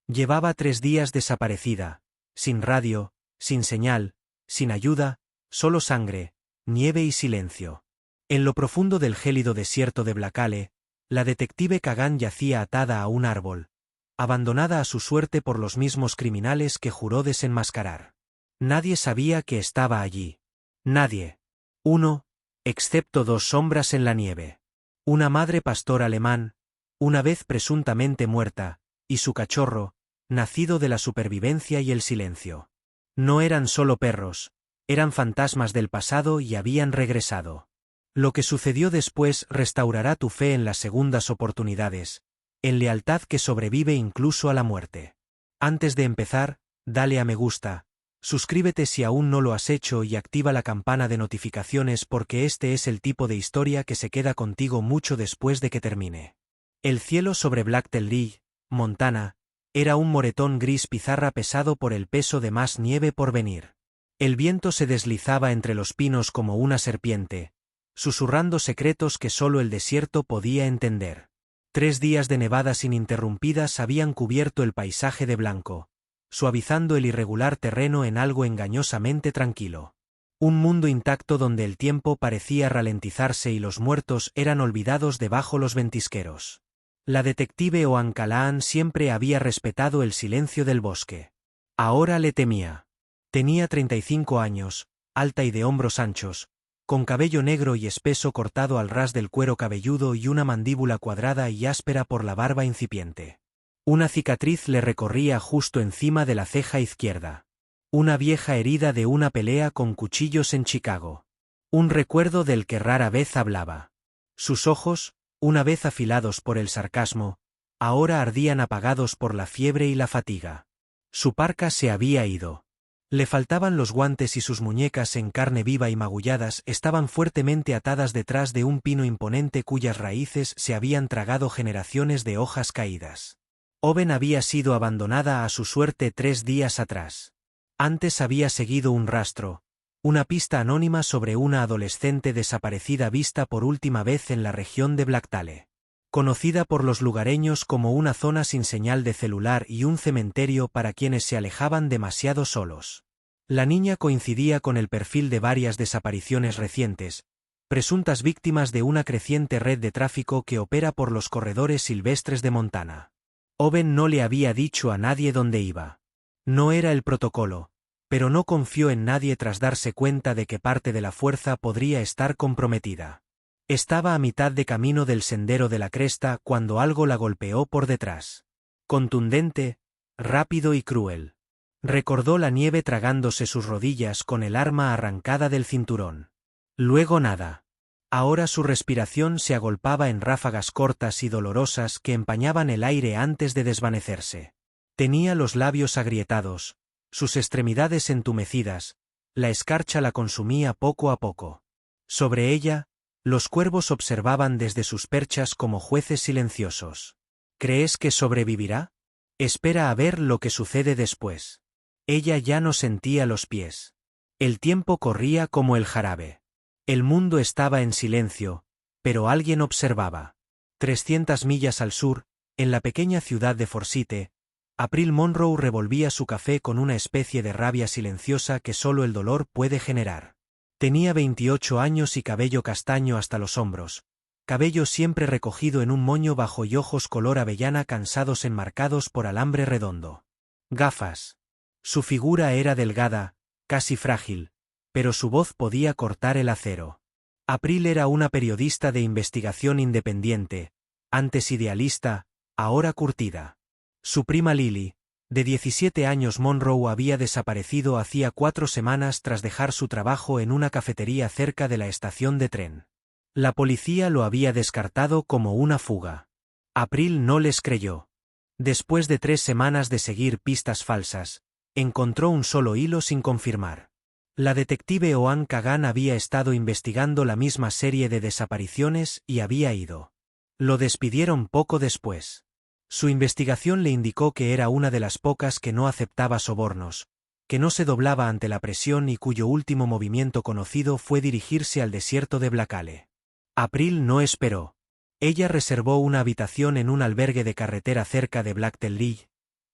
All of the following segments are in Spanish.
Llevaba 3 días desaparecida, sin radio, sin señal, sin ayuda, solo sangre, nieve y silencio. En lo profundo del gélido desierto de Blackale, la detective Kagan yacía atada a un árbol, abandonada a su suerte por los mismos criminales que juró desenmascarar. Nadie sabía que estaba allí. Nadie. Uno, excepto 2 sombras en la nieve. Una madre pastor alemán, una vez presuntamente muerta, y su cachorro, nacido de la supervivencia y el silencio. No eran solo perros, eran fantasmas del pasado y habían regresado. Lo que sucedió después restaurará tu fe en las segundas oportunidades, en lealtad que sobrevive incluso a la muerte. Antes de empezar, dale a me gusta, suscríbete si aún no lo has hecho y activa la campana de notificaciones porque este es el tipo de historia que se queda contigo mucho después de que termine. El cielo sobre Blacktail, Montana, era un moretón gris pizarra pesado por el peso de más nieve por venir. El viento se deslizaba entre los pinos como una serpiente, susurrando secretos que solo el desierto podía entender. 3 días de nevadas ininterrumpidas habían cubierto el paisaje de blanco, suavizando el irregular terreno en algo engañosamente tranquilo. Un mundo intacto donde el tiempo parecía ralentizarse y los muertos eran olvidados debajo los ventisqueros. La detective Oan Callahan siempre había respetado el silencio del bosque. Ahora le temía. Tenía 35 años, alta y de hombros anchos, con cabello negro y espeso cortado al ras del cuero cabelludo y una mandíbula cuadrada y áspera por la barba incipiente. Una cicatriz le recorría justo encima de la ceja izquierda. Una vieja herida de una pelea con cuchillos en Chicago. Un recuerdo del que rara vez hablaba. Sus ojos, una vez afilados por el sarcasmo, ahora ardían apagados por la fiebre y la fatiga. Su parca se había ido. Le faltaban los guantes y sus muñecas en carne viva y magulladas estaban fuertemente atadas detrás de un pino imponente cuyas raíces se habían tragado generaciones de hojas caídas. Owen había sido abandonada a su suerte 3 días atrás. Antes había seguido un rastro, una pista anónima sobre una adolescente desaparecida vista por última vez en la región de Blacktail. Conocida por los lugareños como una zona sin señal de celular y un cementerio para quienes se alejaban demasiado solos. La niña coincidía con el perfil de varias desapariciones recientes, presuntas víctimas de una creciente red de tráfico que opera por los corredores silvestres de Montana. Owen no le había dicho a nadie dónde iba. No era el protocolo, pero no confió en nadie tras darse cuenta de que parte de la fuerza podría estar comprometida. Estaba a mitad de camino del sendero de la cresta cuando algo la golpeó por detrás. Contundente, rápido y cruel. Recordó la nieve tragándose sus rodillas con el arma arrancada del cinturón. Luego nada. Ahora su respiración se agolpaba en ráfagas cortas y dolorosas que empañaban el aire antes de desvanecerse. Tenía los labios agrietados, sus extremidades entumecidas, la escarcha la consumía poco a poco. Sobre ella, los cuervos observaban desde sus perchas como jueces silenciosos. ¿Crees que sobrevivirá? Espera a ver lo que sucede después. Ella ya no sentía los pies. El tiempo corría como el jarabe. El mundo estaba en silencio, pero alguien observaba. 300 millas al sur, en la pequeña ciudad de Forsyth, April Monroe revolvía su café con una especie de rabia silenciosa que solo el dolor puede generar. Tenía 28 años y cabello castaño hasta los hombros, cabello siempre recogido en un moño bajo y ojos color avellana cansados enmarcados por alambre redondo. Gafas. Su figura era delgada, casi frágil, pero su voz podía cortar el acero. April era una periodista de investigación independiente, antes idealista, ahora curtida. Su prima Lily, de 17 años Monroe había desaparecido hacía 4 semanas tras dejar su trabajo en una cafetería cerca de la estación de tren. La policía lo había descartado como una fuga. April no les creyó. Después de 3 semanas de seguir pistas falsas, encontró un solo hilo sin confirmar. La detective Oan Callahan había estado investigando la misma serie de desapariciones y había ido. Lo despidieron poco después. Su investigación le indicó que era una de las pocas que no aceptaba sobornos, que no se doblaba ante la presión y cuyo último movimiento conocido fue dirigirse al desierto de Blackale. April no esperó. Ella reservó una habitación en un albergue de carretera cerca de Blacktail,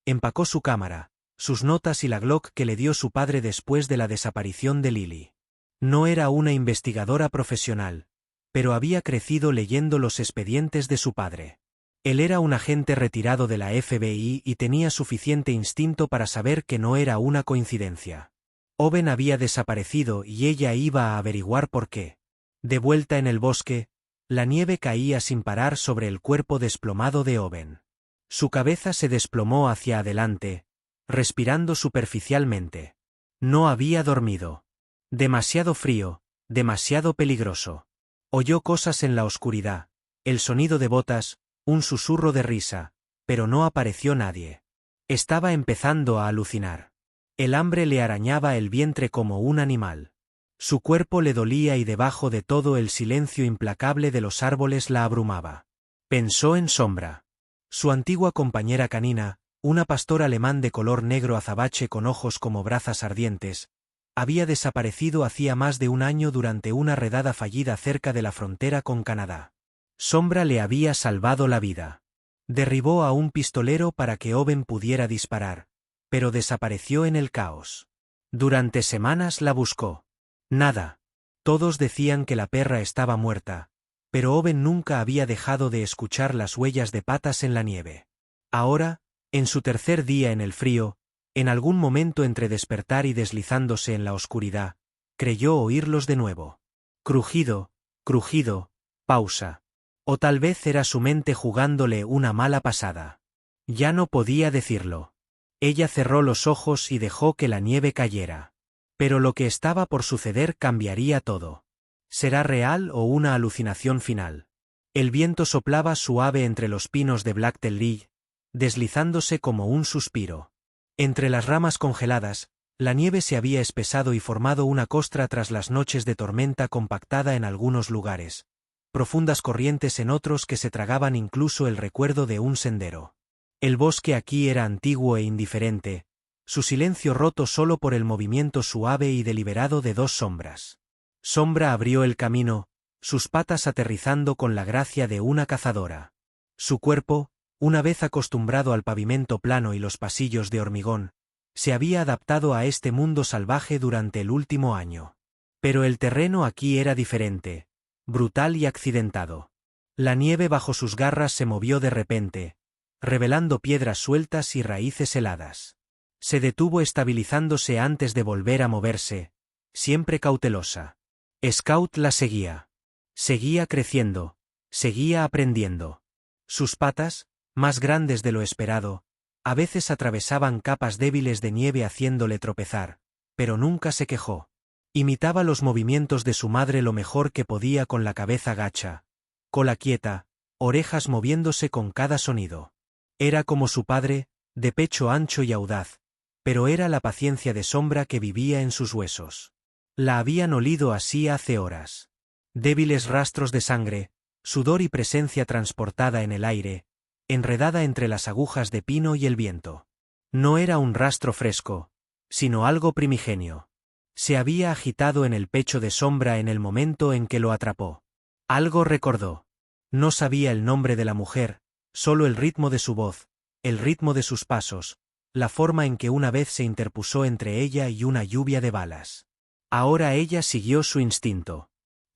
Empacó su cámara, sus notas y la Glock que le dio su padre después de la desaparición de Lily. No era una investigadora profesional, pero había crecido leyendo los expedientes de su padre. Él era un agente retirado de la FBI y tenía suficiente instinto para saber que no era una coincidencia. Owen había desaparecido y ella iba a averiguar por qué. De vuelta en el bosque, la nieve caía sin parar sobre el cuerpo desplomado de Owen. Su cabeza se desplomó hacia adelante, respirando superficialmente. No había dormido. Demasiado frío, demasiado peligroso. Oyó cosas en la oscuridad, el sonido de botas, un susurro de risa, pero no apareció nadie. Estaba empezando a alucinar. El hambre le arañaba el vientre como un animal. Su cuerpo le dolía y debajo de todo el silencio implacable de los árboles la abrumaba. Pensó en Sombra. Su antigua compañera canina, una pastor alemán de color negro azabache con ojos como brasas ardientes, había desaparecido hacía más de un año durante una redada fallida cerca de la frontera con Canadá. Sombra le había salvado la vida. Derribó a un pistolero para que Owen pudiera disparar, pero desapareció en el caos. Durante semanas la buscó. Nada. Todos decían que la perra estaba muerta, pero Owen nunca había dejado de escuchar las huellas de patas en la nieve. Ahora, en su tercer día en el frío, en algún momento entre despertar y deslizándose en la oscuridad, creyó oírlos de nuevo. Crujido, crujido, pausa. O tal vez era su mente jugándole una mala pasada. Ya no podía decirlo. Ella cerró los ojos y dejó que la nieve cayera. Pero lo que estaba por suceder cambiaría todo. ¿Será real o una alucinación final? El viento soplaba suave entre los pinos de Blacktail Ridge, deslizándose como un suspiro. Entre las ramas congeladas, la nieve se había espesado y formado una costra tras las noches de tormenta compactada en algunos lugares, profundas corrientes en otros que se tragaban incluso el recuerdo de un sendero. El bosque aquí era antiguo e indiferente, su silencio roto solo por el movimiento suave y deliberado de dos sombras. Sombra abrió el camino, sus patas aterrizando con la gracia de una cazadora. Su cuerpo, una vez acostumbrado al pavimento plano y los pasillos de hormigón, se había adaptado a este mundo salvaje durante el último año. Pero el terreno aquí era diferente, brutal y accidentado. La nieve bajo sus garras se movió de repente, revelando piedras sueltas y raíces heladas. Se detuvo estabilizándose antes de volver a moverse, siempre cautelosa. Scout la seguía. Seguía creciendo, seguía aprendiendo. Sus patas, más grandes de lo esperado, a veces atravesaban capas débiles de nieve haciéndole tropezar, pero nunca se quejó. Imitaba los movimientos de su madre lo mejor que podía con la cabeza gacha, cola quieta, orejas moviéndose con cada sonido. Era como su padre, de pecho ancho y audaz, pero era la paciencia de Sombra que vivía en sus huesos. La habían olido así hace horas. Débiles rastros de sangre, sudor y presencia transportada en el aire, enredada entre las agujas de pino y el viento. No era un rastro fresco, sino algo primigenio. Se había agitado en el pecho de Sombra en el momento en que lo atrapó. Algo recordó. No sabía el nombre de la mujer, solo el ritmo de su voz, el ritmo de sus pasos, la forma en que una vez se interpuso entre ella y una lluvia de balas. Ahora ella siguió su instinto.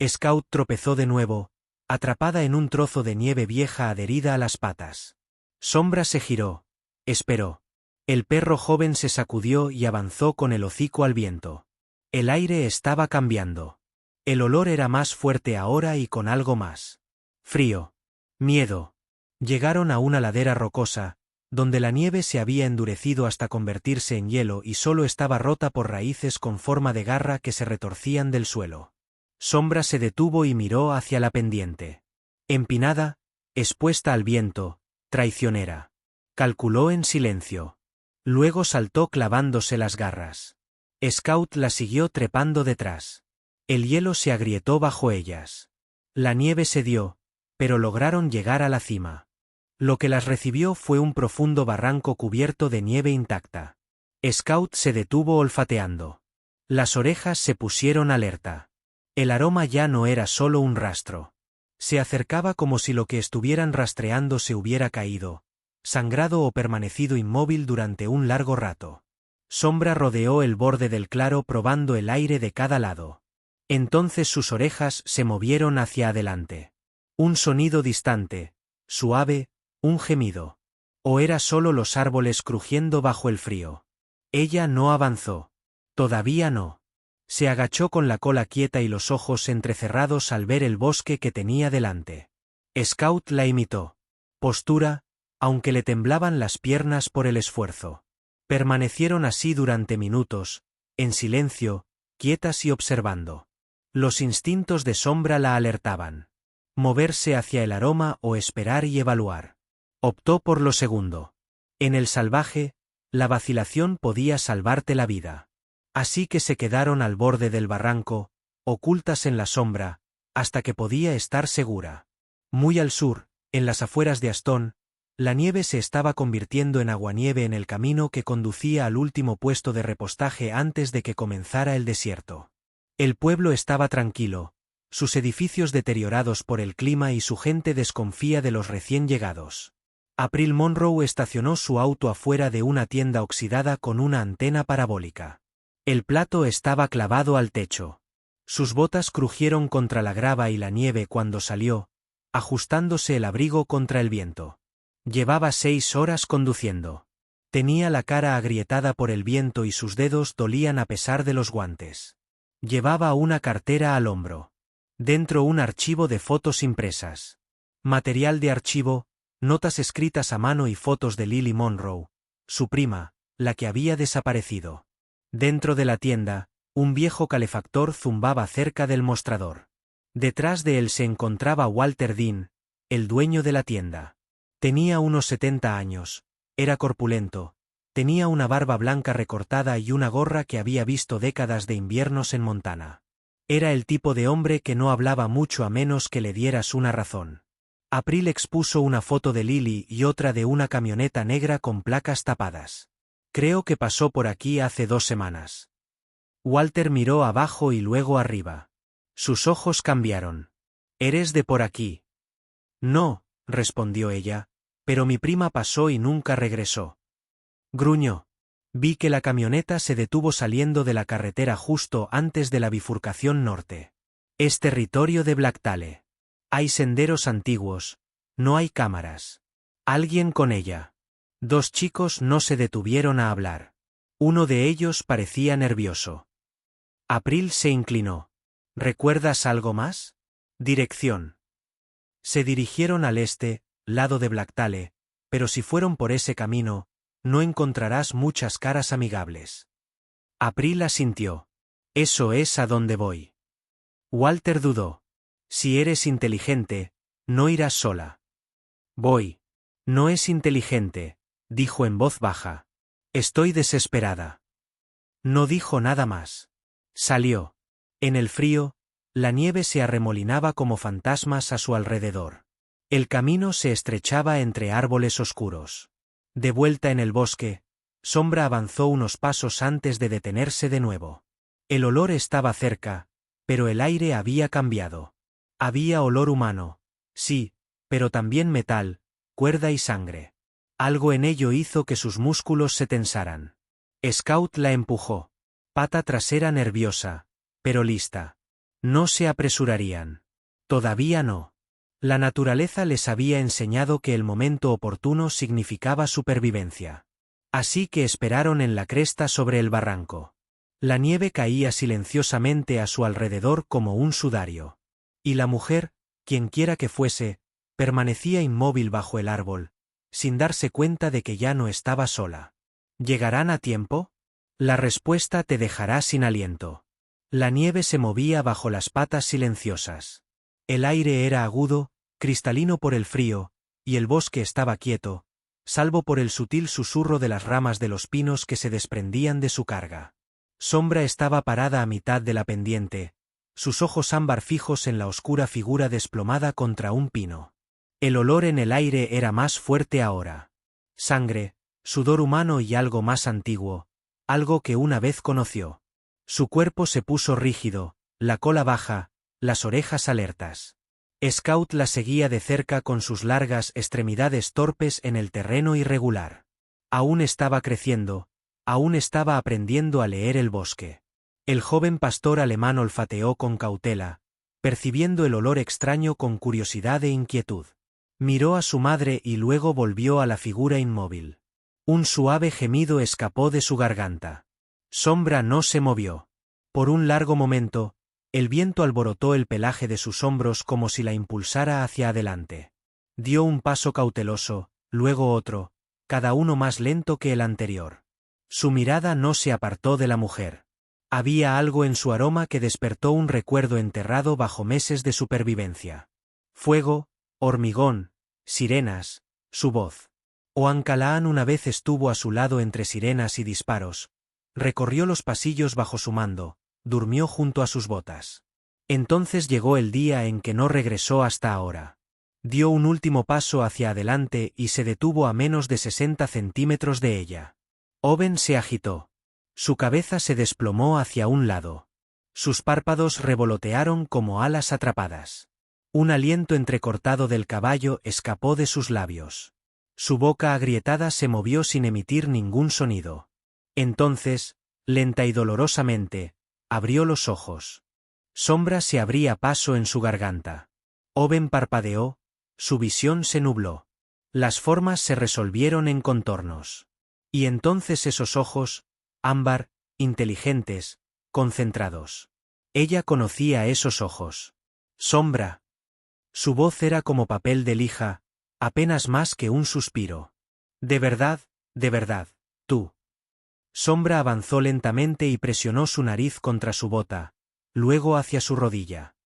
Scout tropezó de nuevo, atrapada en un trozo de nieve vieja adherida a las patas. Sombra se giró, esperó. El perro joven se sacudió y avanzó con el hocico al viento. El aire estaba cambiando. El olor era más fuerte ahora y con algo más. Frío. Miedo. Llegaron a una ladera rocosa, donde la nieve se había endurecido hasta convertirse en hielo y solo estaba rota por raíces con forma de garra que se retorcían del suelo. Sombra se detuvo y miró hacia la pendiente. Empinada, expuesta al viento, traicionera. Calculó en silencio. Luego saltó clavándose las garras. Scout la siguió trepando detrás. El hielo se agrietó bajo ellas. La nieve cedió, pero lograron llegar a la cima. Lo que las recibió fue un profundo barranco cubierto de nieve intacta. Scout se detuvo olfateando. Las orejas se pusieron alerta. El aroma ya no era solo un rastro. Se acercaba como si lo que estuvieran rastreando se hubiera caído, sangrado o permanecido inmóvil durante un largo rato. Sombra rodeó el borde del claro probando el aire de cada lado. Entonces sus orejas se movieron hacia adelante. Un sonido distante, suave, un gemido. ¿O era solo los árboles crujiendo bajo el frío? Ella no avanzó. Todavía no. Se agachó con la cola quieta y los ojos entrecerrados al ver el bosque que tenía delante. Scout la imitó. Postura, aunque le temblaban las piernas por el esfuerzo. Permanecieron así durante minutos, en silencio, quietas y observando. Los instintos de Sombra la alertaban. Moverse hacia el aroma o esperar y evaluar. Optó por lo segundo. En el salvaje, la vacilación podía salvarte la vida. Así que se quedaron al borde del barranco, ocultas en la sombra, hasta que podía estar segura. Muy al sur, en las afueras de Aston, la nieve se estaba convirtiendo en aguanieve en el camino que conducía al último puesto de repostaje antes de que comenzara el desierto. El pueblo estaba tranquilo, sus edificios deteriorados por el clima y su gente desconfía de los recién llegados. April Monroe estacionó su auto afuera de una tienda oxidada con una antena parabólica. El plato estaba clavado al techo. Sus botas crujieron contra la grava y la nieve cuando salió, ajustándose el abrigo contra el viento. Llevaba 6 horas conduciendo. Tenía la cara agrietada por el viento y sus dedos dolían a pesar de los guantes. Llevaba una cartera al hombro. Dentro un archivo de fotos impresas. Material de archivo, notas escritas a mano y fotos de Lily Monroe, su prima, la que había desaparecido. Dentro de la tienda, un viejo calefactor zumbaba cerca del mostrador. Detrás de él se encontraba Walter Dean, el dueño de la tienda. Tenía unos 70 años, era corpulento, tenía una barba blanca recortada y una gorra que había visto décadas de inviernos en Montana. Era el tipo de hombre que no hablaba mucho a menos que le dieras una razón. April expuso una foto de Lily y otra de una camioneta negra con placas tapadas. Creo que pasó por aquí hace 2 semanas. Walter miró abajo y luego arriba. Sus ojos cambiaron. ¿Eres de por aquí? No, respondió ella, pero mi prima pasó y nunca regresó. Gruñó. Vi que la camioneta se detuvo saliendo de la carretera justo antes de la bifurcación norte. Es territorio de Blacktale. Hay senderos antiguos, no hay cámaras. Alguien con ella. 2 chicos no se detuvieron a hablar. Uno de ellos parecía nervioso. April se inclinó. ¿Recuerdas algo más? Dirección. Se dirigieron al este, lado de Blacktale, pero si fueron por ese camino, no encontrarás muchas caras amigables. April asintió. Eso es a donde voy. Walter dudó. Si eres inteligente, no irás sola. Voy. No es inteligente, dijo en voz baja. Estoy desesperada. No dijo nada más. Salió. En el frío, la nieve se arremolinaba como fantasmas a su alrededor. El camino se estrechaba entre árboles oscuros. De vuelta en el bosque, Sombra avanzó unos pasos antes de detenerse de nuevo. El olor estaba cerca, pero el aire había cambiado. Había olor humano, sí, pero también metal, cuerda y sangre. Algo en ello hizo que sus músculos se tensaran. Scout la empujó. Pata trasera nerviosa, pero lista. No se apresurarían. Todavía no. La naturaleza les había enseñado que el momento oportuno significaba supervivencia. Así que esperaron en la cresta sobre el barranco. La nieve caía silenciosamente a su alrededor como un sudario. Y la mujer, quienquiera que fuese, permanecía inmóvil bajo el árbol, sin darse cuenta de que ya no estaba sola. ¿Llegarán a tiempo? La respuesta te dejará sin aliento. La nieve se movía bajo las patas silenciosas. El aire era agudo, cristalino por el frío, y el bosque estaba quieto, salvo por el sutil susurro de las ramas de los pinos que se desprendían de su carga. Sombra estaba parada a mitad de la pendiente, sus ojos ámbar fijos en la oscura figura desplomada contra un pino. El olor en el aire era más fuerte ahora. Sangre, sudor humano y algo más antiguo, algo que una vez conoció. Su cuerpo se puso rígido, la cola baja, las orejas alertas. Scout la seguía de cerca con sus largas extremidades torpes en el terreno irregular. Aún estaba creciendo, aún estaba aprendiendo a leer el bosque. El joven pastor alemán olfateó con cautela, percibiendo el olor extraño con curiosidad e inquietud. Miró a su madre y luego volvió a la figura inmóvil. Un suave gemido escapó de su garganta. Sombra no se movió. Por un largo momento, el viento alborotó el pelaje de sus hombros como si la impulsara hacia adelante. Dio un paso cauteloso, luego otro, cada uno más lento que el anterior. Su mirada no se apartó de la mujer. Había algo en su aroma que despertó un recuerdo enterrado bajo meses de supervivencia. Fuego, hormigón, sirenas, su voz. Oan Callahan una vez estuvo a su lado entre sirenas y disparos. Recorrió los pasillos bajo su mando, durmió junto a sus botas. Entonces llegó el día en que no regresó hasta ahora. Dio un último paso hacia adelante y se detuvo a menos de 60 centímetros de ella. Owen se agitó. Su cabeza se desplomó hacia un lado. Sus párpados revolotearon como alas atrapadas. Un aliento entrecortado del caballo escapó de sus labios. Su boca agrietada se movió sin emitir ningún sonido. Entonces, lenta y dolorosamente, abrió los ojos. Sombra se abría paso en su garganta. Owen parpadeó, su visión se nubló. Las formas se resolvieron en contornos. Y entonces esos ojos, ámbar, inteligentes, concentrados. Ella conocía esos ojos. Sombra. Su voz era como papel de lija, apenas más que un suspiro. De verdad, tú. Sombra avanzó lentamente y presionó su nariz contra su bota, luego hacia su rodilla.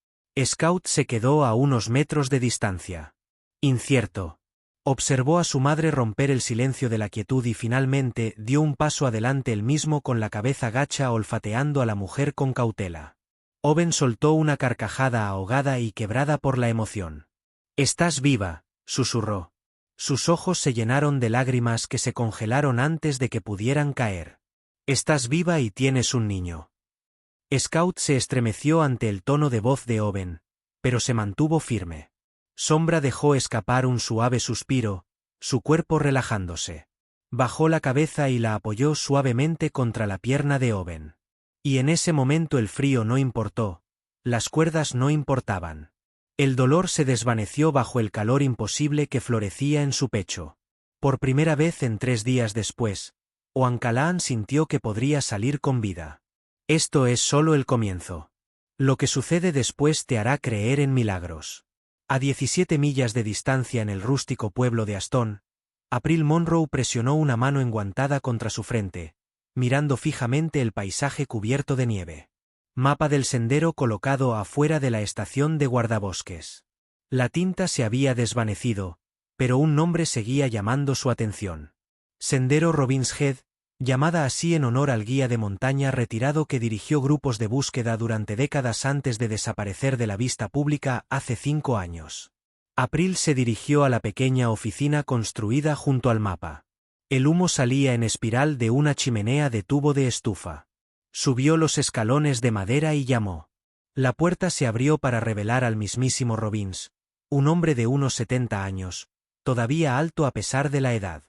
Scout se quedó a unos metros de distancia. Incierto. Observó a su madre romper el silencio de la quietud y finalmente dio un paso adelante él mismo con la cabeza gacha olfateando a la mujer con cautela. Owen soltó una carcajada ahogada y quebrada por la emoción. «Estás viva», susurró. Sus ojos se llenaron de lágrimas que se congelaron antes de que pudieran caer. «Estás viva y tienes un niño». Scout se estremeció ante el tono de voz de Owen, pero se mantuvo firme. Sombra dejó escapar un suave suspiro, su cuerpo relajándose. Bajó la cabeza y la apoyó suavemente contra la pierna de Owen. Y en ese momento el frío no importó, las cuerdas no importaban. El dolor se desvaneció bajo el calor imposible que florecía en su pecho. Por primera vez en 3 días después, Oan Callahan sintió que podría salir con vida. Esto es solo el comienzo. Lo que sucede después te hará creer en milagros. A 17 millas de distancia en el rústico pueblo de Aston, April Monroe presionó una mano enguantada contra su frente, mirando fijamente el paisaje cubierto de nieve. Mapa del sendero colocado afuera de la estación de guardabosques. La tinta se había desvanecido, pero un nombre seguía llamando su atención. Sendero Robbins Head, llamada así en honor al guía de montaña retirado que dirigió grupos de búsqueda durante décadas antes de desaparecer de la vista pública hace 5 años. April se dirigió a la pequeña oficina construida junto al mapa. El humo salía en espiral de una chimenea de tubo de estufa. Subió los escalones de madera y llamó. La puerta se abrió para revelar al mismísimo Robbins, un hombre de unos 70 años, todavía alto a pesar de la edad.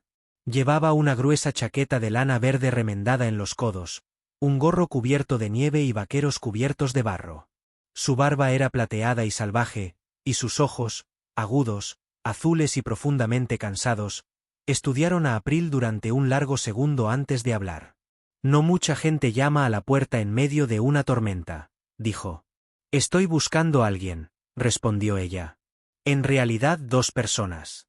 Llevaba una gruesa chaqueta de lana verde remendada en los codos, un gorro cubierto de nieve y vaqueros cubiertos de barro. Su barba era plateada y salvaje, y sus ojos, agudos, azules y profundamente cansados, estudiaron a April durante un largo segundo antes de hablar. «No mucha gente llama a la puerta en medio de una tormenta», dijo. «Estoy buscando a alguien», respondió ella. «En realidad 2 personas».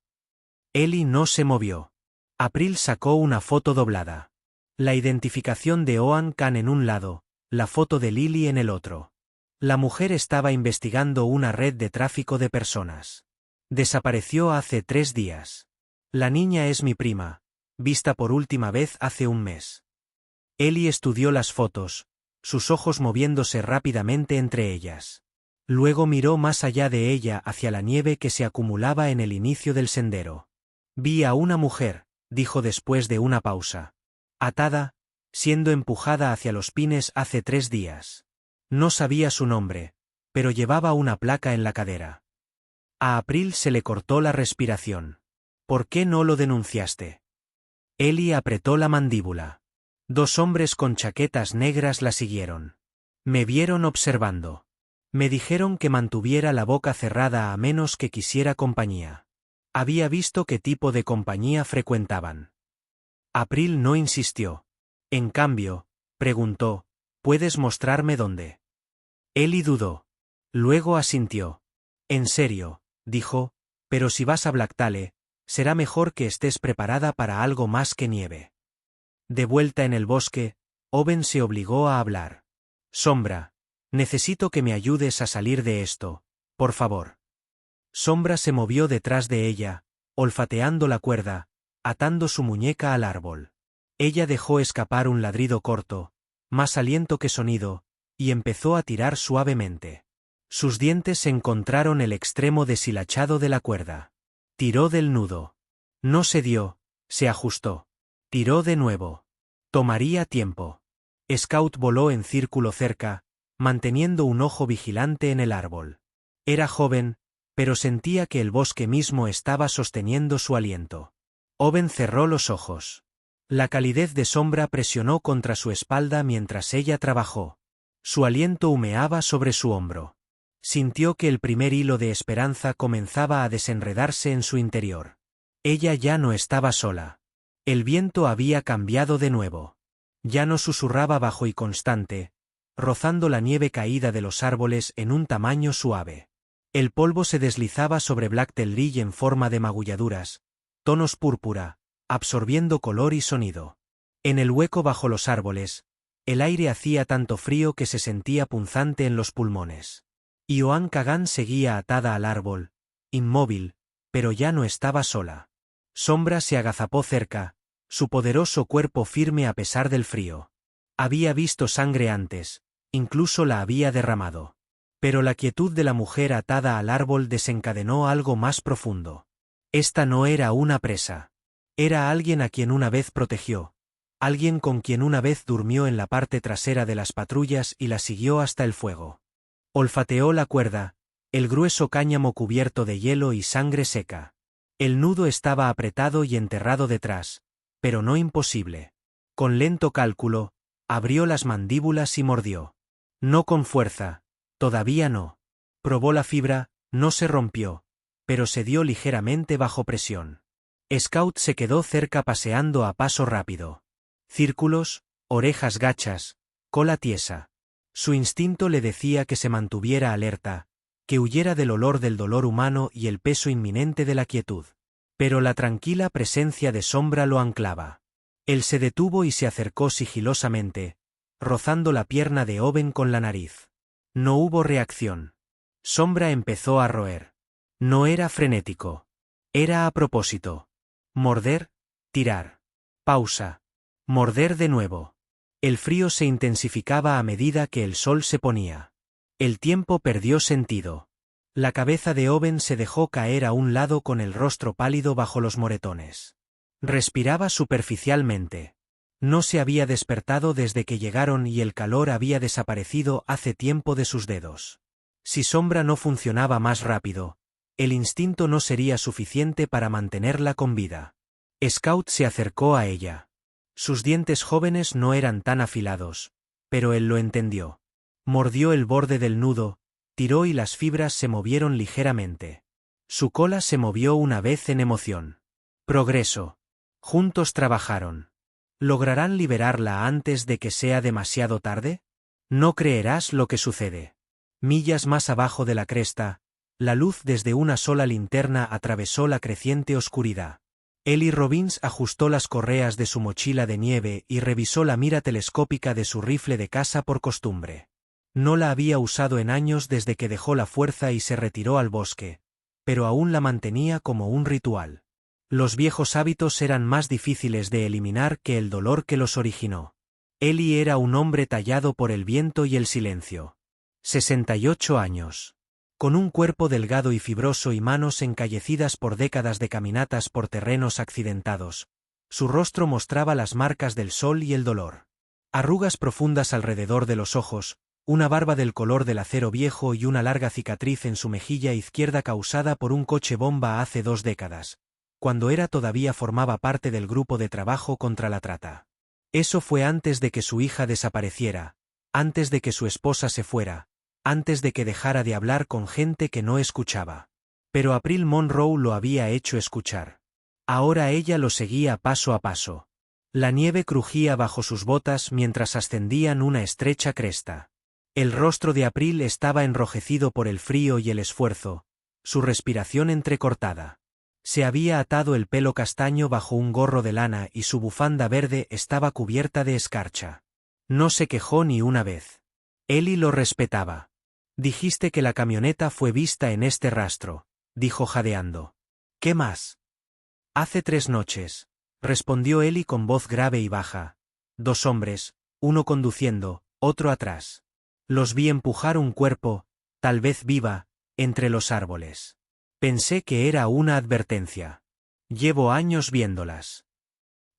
Ellie no se movió. April sacó una foto doblada. La identificación de Oan Khan en un lado, la foto de Lily en el otro. La mujer estaba investigando una red de tráfico de personas. Desapareció hace 3 días. La niña es mi prima, vista por última vez hace un mes. Ellie estudió las fotos, sus ojos moviéndose rápidamente entre ellas. Luego miró más allá de ella hacia la nieve que se acumulaba en el inicio del sendero. «Vi a una mujer», dijo después de una pausa. «Atada, siendo empujada hacia los pines hace 3 días. No sabía su nombre, pero llevaba una placa en la cadera». A April se le cortó la respiración. ¿Por qué no lo denunciaste? Ellie apretó la mandíbula. 2 hombres con chaquetas negras la siguieron. Me vieron observando. Me dijeron que mantuviera la boca cerrada a menos que quisiera compañía. Había visto qué tipo de compañía frecuentaban. April no insistió. En cambio, preguntó, ¿puedes mostrarme dónde? Ellie dudó. Luego asintió. En serio, dijo, pero si vas a Blacktail, será mejor que estés preparada para algo más que nieve. De vuelta en el bosque, Owen se obligó a hablar. Sombra, necesito que me ayudes a salir de esto, por favor. Sombra se movió detrás de ella, olfateando la cuerda, atando su muñeca al árbol. Ella dejó escapar un ladrido corto, más aliento que sonido, y empezó a tirar suavemente. Sus dientes encontraron el extremo deshilachado de la cuerda. Tiró del nudo. No se dio, se ajustó. Tiró de nuevo. Tomaría tiempo. Scout voló en círculo cerca, manteniendo un ojo vigilante en el árbol. Era joven, pero sentía que el bosque mismo estaba sosteniendo su aliento. Owen cerró los ojos. La calidez de Sombra presionó contra su espalda mientras ella trabajó. Su aliento humeaba sobre su hombro. Sintió que el primer hilo de esperanza comenzaba a desenredarse en su interior. Ella ya no estaba sola. El viento había cambiado de nuevo. Ya no susurraba bajo y constante, rozando la nieve caída de los árboles en un tamaño suave. El polvo se deslizaba sobre Blacktail Ridge en forma de magulladuras, tonos púrpura, absorbiendo color y sonido. En el hueco bajo los árboles, el aire hacía tanto frío que se sentía punzante en los pulmones. Ioan Kagan seguía atada al árbol, inmóvil, pero ya no estaba sola. Sombra se agazapó cerca, su poderoso cuerpo firme a pesar del frío. Había visto sangre antes, incluso la había derramado. Pero la quietud de la mujer atada al árbol desencadenó algo más profundo. Esta no era una presa. Era alguien a quien una vez protegió, alguien con quien una vez durmió en la parte trasera de las patrullas y la siguió hasta el fuego. Olfateó la cuerda, el grueso cáñamo cubierto de hielo y sangre seca. El nudo estaba apretado y enterrado detrás, pero no imposible. Con lento cálculo, abrió las mandíbulas y mordió. No con fuerza, todavía no. Probó la fibra, no se rompió, pero se dio ligeramente bajo presión. Scout se quedó cerca paseando a paso rápido. Círculos, orejas gachas, cola tiesa. Su instinto le decía que se mantuviera alerta, que huyera del olor del dolor humano y el peso inminente de la quietud. Pero la tranquila presencia de Sombra lo anclaba. Él se detuvo y se acercó sigilosamente, rozando la pierna de Owen con la nariz. No hubo reacción. Sombra empezó a roer. No era frenético. Era a propósito. Morder, tirar. Pausa. Morder de nuevo. El frío se intensificaba a medida que el sol se ponía. El tiempo perdió sentido. La cabeza de Owen se dejó caer a un lado con el rostro pálido bajo los moretones. Respiraba superficialmente. No se había despertado desde que llegaron y el calor había desaparecido hace tiempo de sus dedos. Si Sombra no funcionaba más rápido, el instinto no sería suficiente para mantenerla con vida. Scout se acercó a ella. Sus dientes jóvenes no eran tan afilados, pero él lo entendió. Mordió el borde del nudo, tiró y las fibras se movieron ligeramente. Su cola se movió una vez en emoción. Progreso. Juntos trabajaron. ¿Lograrán liberarla antes de que sea demasiado tarde? No creerás lo que sucede. Millas más abajo de la cresta, la luz desde una sola linterna atravesó la creciente oscuridad. Ellie Robbins ajustó las correas de su mochila de nieve y revisó la mira telescópica de su rifle de caza por costumbre. No la había usado en años desde que dejó la fuerza y se retiró al bosque, pero aún la mantenía como un ritual. Los viejos hábitos eran más difíciles de eliminar que el dolor que los originó. Ellie era un hombre tallado por el viento y el silencio. 68 años. Con un cuerpo delgado y fibroso y manos encallecidas por décadas de caminatas por terrenos accidentados, su rostro mostraba las marcas del sol y el dolor. Arrugas profundas alrededor de los ojos, una barba del color del acero viejo y una larga cicatriz en su mejilla izquierda causada por un coche bomba hace 2 décadas, cuando todavía formaba parte del grupo de trabajo contra la trata. Eso fue antes de que su hija desapareciera, antes de que su esposa se fuera, antes de que dejara de hablar con gente que no escuchaba. Pero April Monroe lo había hecho escuchar. Ahora ella lo seguía paso a paso. La nieve crujía bajo sus botas mientras ascendían una estrecha cresta. El rostro de April estaba enrojecido por el frío y el esfuerzo, su respiración entrecortada. Se había atado el pelo castaño bajo un gorro de lana y su bufanda verde estaba cubierta de escarcha. No se quejó ni una vez. Ellie lo respetaba. Dijiste que la camioneta fue vista en este rastro, dijo jadeando. ¿Qué más? Hace 3 noches, respondió Ellie con voz grave y baja. 2 hombres, uno conduciendo, otro atrás. Los vi empujar un cuerpo, tal vez viva, entre los árboles. Pensé que era una advertencia. Llevo años viéndolas.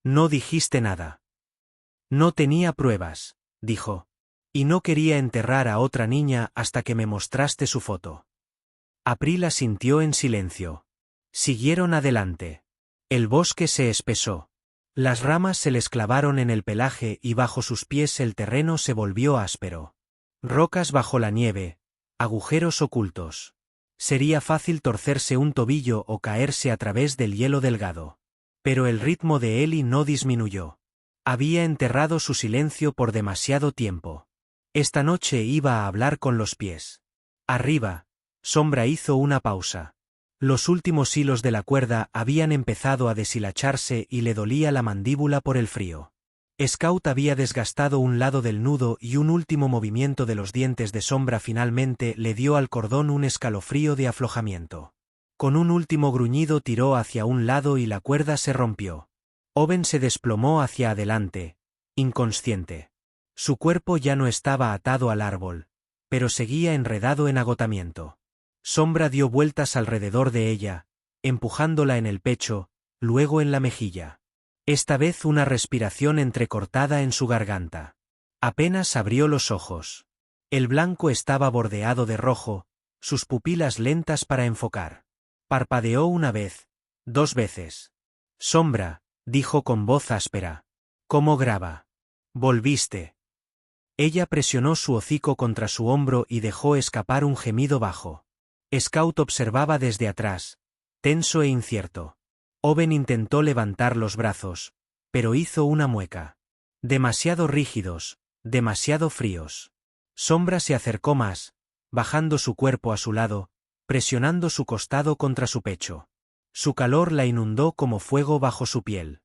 No dijiste nada. No tenía pruebas, dijo. Y no quería enterrar a otra niña hasta que me mostraste su foto. April asintió en silencio. Siguieron adelante. El bosque se espesó. Las ramas se les clavaron en el pelaje y bajo sus pies el terreno se volvió áspero. Rocas bajo la nieve, agujeros ocultos. Sería fácil torcerse un tobillo o caerse a través del hielo delgado. Pero el ritmo de Ellie no disminuyó. Había enterrado su silencio por demasiado tiempo. Esta noche iba a hablar con los pies. Arriba, Sombra hizo una pausa. Los últimos hilos de la cuerda habían empezado a deshilacharse y le dolía la mandíbula por el frío. Scout había desgastado un lado del nudo y un último movimiento de los dientes de Sombra finalmente le dio al cordón un escalofrío de aflojamiento. Con un último gruñido tiró hacia un lado y la cuerda se rompió. Owen se desplomó hacia adelante, inconsciente. Su cuerpo ya no estaba atado al árbol, pero seguía enredado en agotamiento. Sombra dio vueltas alrededor de ella, empujándola en el pecho, luego en la mejilla. Esta vez una respiración entrecortada en su garganta. Apenas abrió los ojos. El blanco estaba bordeado de rojo, sus pupilas lentas para enfocar. Parpadeó una vez, 2 veces. Sombra, dijo con voz áspera. ¿Cómo graba? Volviste. Ella presionó su hocico contra su hombro y dejó escapar un gemido bajo. Scout observaba desde atrás, tenso e incierto. Owen intentó levantar los brazos, pero hizo una mueca. Demasiado rígidos, demasiado fríos. Sombra se acercó más, bajando su cuerpo a su lado, presionando su costado contra su pecho. Su calor la inundó como fuego bajo su piel.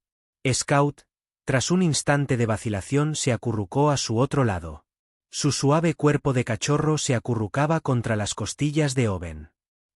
Scout, tras un instante de vacilación, se acurrucó a su otro lado. Su suave cuerpo de cachorro se acurrucaba contra las costillas de Owen.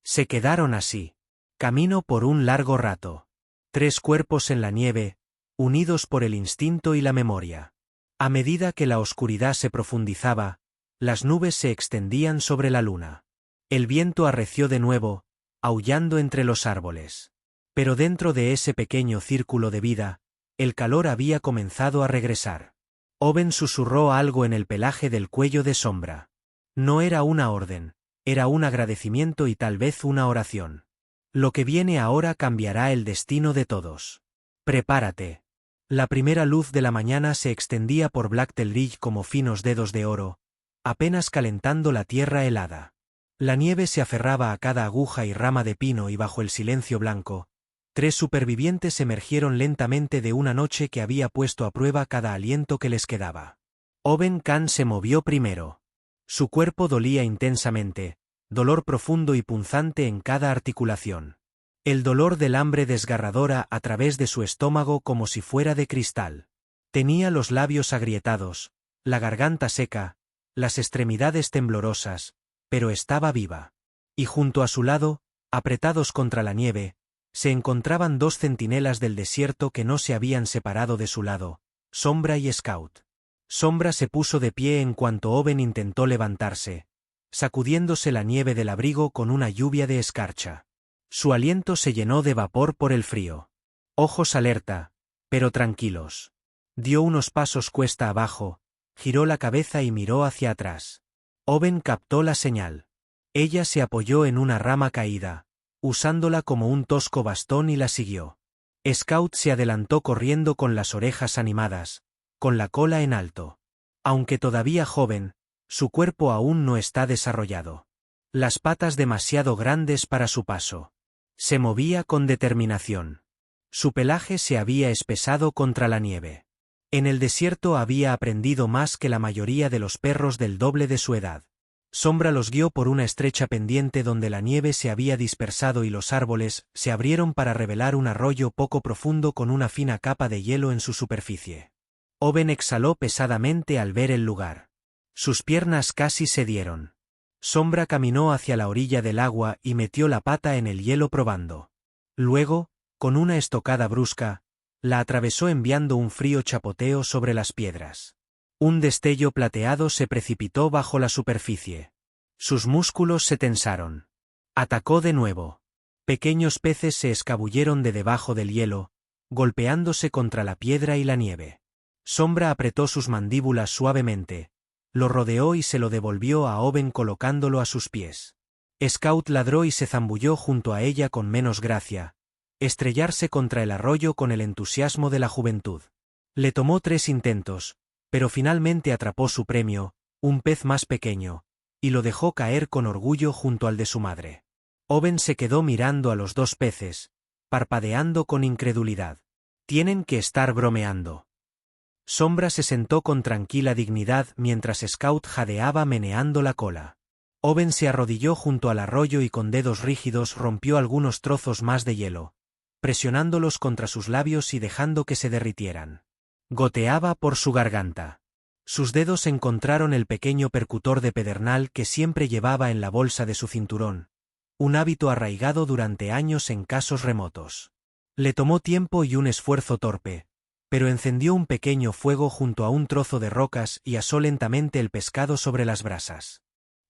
Se quedaron así. Camino por un largo rato. 3 cuerpos en la nieve, unidos por el instinto y la memoria. A medida que la oscuridad se profundizaba, las nubes se extendían sobre la luna. El viento arreció de nuevo, aullando entre los árboles. Pero dentro de ese pequeño círculo de vida, el calor había comenzado a regresar. Owen susurró algo en el pelaje del cuello de Sombra. No era una orden, era un agradecimiento y tal vez una oración. Lo que viene ahora cambiará el destino de todos. Prepárate. La primera luz de la mañana se extendía por Blacktail Ridge como finos dedos de oro, apenas calentando la tierra helada. La nieve se aferraba a cada aguja y rama de pino y bajo el silencio blanco, 3 supervivientes emergieron lentamente de una noche que había puesto a prueba cada aliento que les quedaba. Owen Khan se movió primero. Su cuerpo dolía intensamente, dolor profundo y punzante en cada articulación. El dolor del hambre desgarradora a través de su estómago como si fuera de cristal. Tenía los labios agrietados, la garganta seca, las extremidades temblorosas, pero estaba viva. Y junto a su lado, apretados contra la nieve, se encontraban 2 centinelas del desierto que no se habían separado de su lado, Sombra y Scout. Sombra se puso de pie en cuanto Owen intentó levantarse, sacudiéndose la nieve del abrigo con una lluvia de escarcha. Su aliento se llenó de vapor por el frío. Ojos alerta, pero tranquilos. Dio unos pasos cuesta abajo, giró la cabeza y miró hacia atrás. Owen captó la señal. Ella se apoyó en una rama caída, usándola como un tosco bastón y la siguió. Scout se adelantó corriendo con las orejas animadas, con la cola en alto. Aunque todavía joven, su cuerpo aún no está desarrollado. Las patas demasiado grandes para su paso. Se movía con determinación. Su pelaje se había espesado contra la nieve. En el desierto había aprendido más que la mayoría de los perros del doble de su edad. Sombra los guió por una estrecha pendiente donde la nieve se había dispersado y los árboles se abrieron para revelar un arroyo poco profundo con una fina capa de hielo en su superficie. Owen exhaló pesadamente al ver el lugar. Sus piernas casi cedieron. Sombra caminó hacia la orilla del agua y metió la pata en el hielo probando. Luego, con una estocada brusca, la atravesó enviando un frío chapoteo sobre las piedras. Un destello plateado se precipitó bajo la superficie. Sus músculos se tensaron. Atacó de nuevo. Pequeños peces se escabulleron de debajo del hielo, golpeándose contra la piedra y la nieve. Sombra apretó sus mandíbulas suavemente, lo rodeó y se lo devolvió a Owen colocándolo a sus pies. Scout ladró y se zambulló junto a ella con menos gracia, estrellarse contra el arroyo con el entusiasmo de la juventud. Le tomó 3 intentos, pero finalmente atrapó su premio, un pez más pequeño, y lo dejó caer con orgullo junto al de su madre. Owen se quedó mirando a los 2 peces, parpadeando con incredulidad. Tienen que estar bromeando. Sombra se sentó con tranquila dignidad mientras Scout jadeaba meneando la cola. Owen se arrodilló junto al arroyo y con dedos rígidos rompió algunos trozos más de hielo, presionándolos contra sus labios y dejando que se derritieran. Goteaba por su garganta. Sus dedos encontraron el pequeño percutor de pedernal que siempre llevaba en la bolsa de su cinturón, un hábito arraigado durante años en casos remotos. Le tomó tiempo y un esfuerzo torpe, pero encendió un pequeño fuego junto a un trozo de rocas y asó lentamente el pescado sobre las brasas.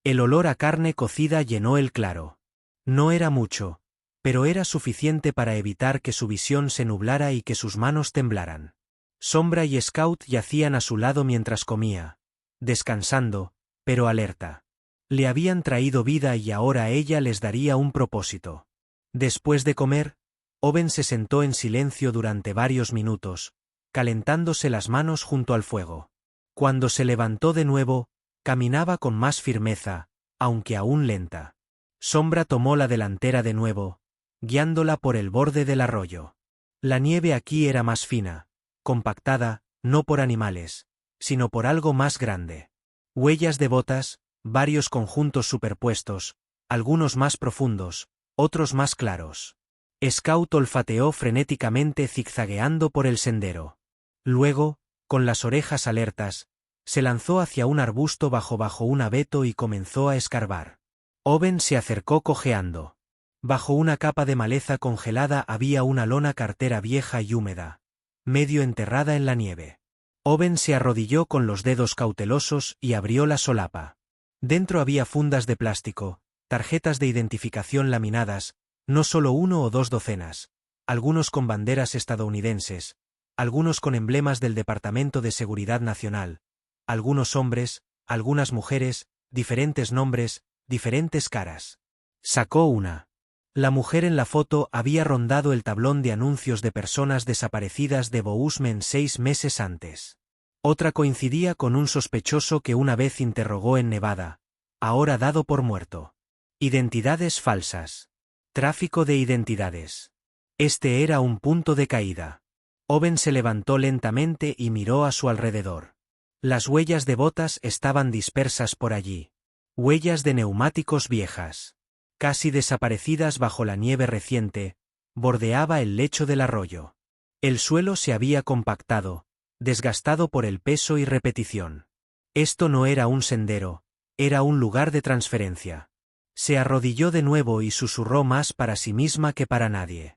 El olor a carne cocida llenó el claro. No era mucho, pero era suficiente para evitar que su visión se nublara y que sus manos temblaran. Sombra y Scout yacían a su lado mientras comía, descansando, pero alerta. Le habían traído vida y ahora ella les daría un propósito. Después de comer, Owen se sentó en silencio durante varios minutos, calentándose las manos junto al fuego. Cuando se levantó de nuevo, caminaba con más firmeza, aunque aún lenta. Sombra tomó la delantera de nuevo, guiándola por el borde del arroyo. La nieve aquí era más fina, compactada, no por animales, sino por algo más grande. Huellas de botas, varios conjuntos superpuestos, algunos más profundos, otros más claros. Scout olfateó frenéticamente zigzagueando por el sendero. Luego, con las orejas alertas, se lanzó hacia un arbusto bajo un abeto y comenzó a escarbar. Owen se acercó cojeando. Bajo una capa de maleza congelada había una lona cartera vieja y húmeda, medio enterrada en la nieve. Owen se arrodilló con los dedos cautelosos y abrió la solapa. Dentro había fundas de plástico, tarjetas de identificación laminadas, no solo 1 o 2 docenas, algunos con banderas estadounidenses, algunos con emblemas del Departamento de Seguridad Nacional, algunos hombres, algunas mujeres, diferentes nombres, diferentes caras. Sacó una. La mujer en la foto había rondado el tablón de anuncios de personas desaparecidas de Bozeman 6 meses antes. Otra coincidía con un sospechoso que una vez interrogó en Nevada, ahora dado por muerto. Identidades falsas. Tráfico de identidades. Este era un punto de caída. Owen se levantó lentamente y miró a su alrededor. Las huellas de botas estaban dispersas por allí. Huellas de neumáticos viejas, casi desaparecidas bajo la nieve reciente, bordeaba el lecho del arroyo. El suelo se había compactado, desgastado por el peso y repetición. Esto no era un sendero, era un lugar de transferencia. Se arrodilló de nuevo y susurró más para sí misma que para nadie.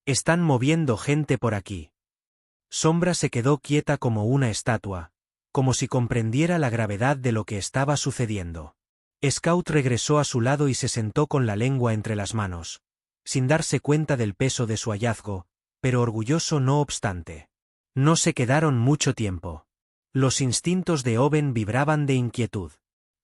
Están moviendo gente por aquí. Sombra se quedó quieta como una estatua, como si comprendiera la gravedad de lo que estaba sucediendo. Scout regresó a su lado y se sentó con la lengua entre las manos, sin darse cuenta del peso de su hallazgo, pero orgulloso no obstante. No se quedaron mucho tiempo. Los instintos de Owen vibraban de inquietud.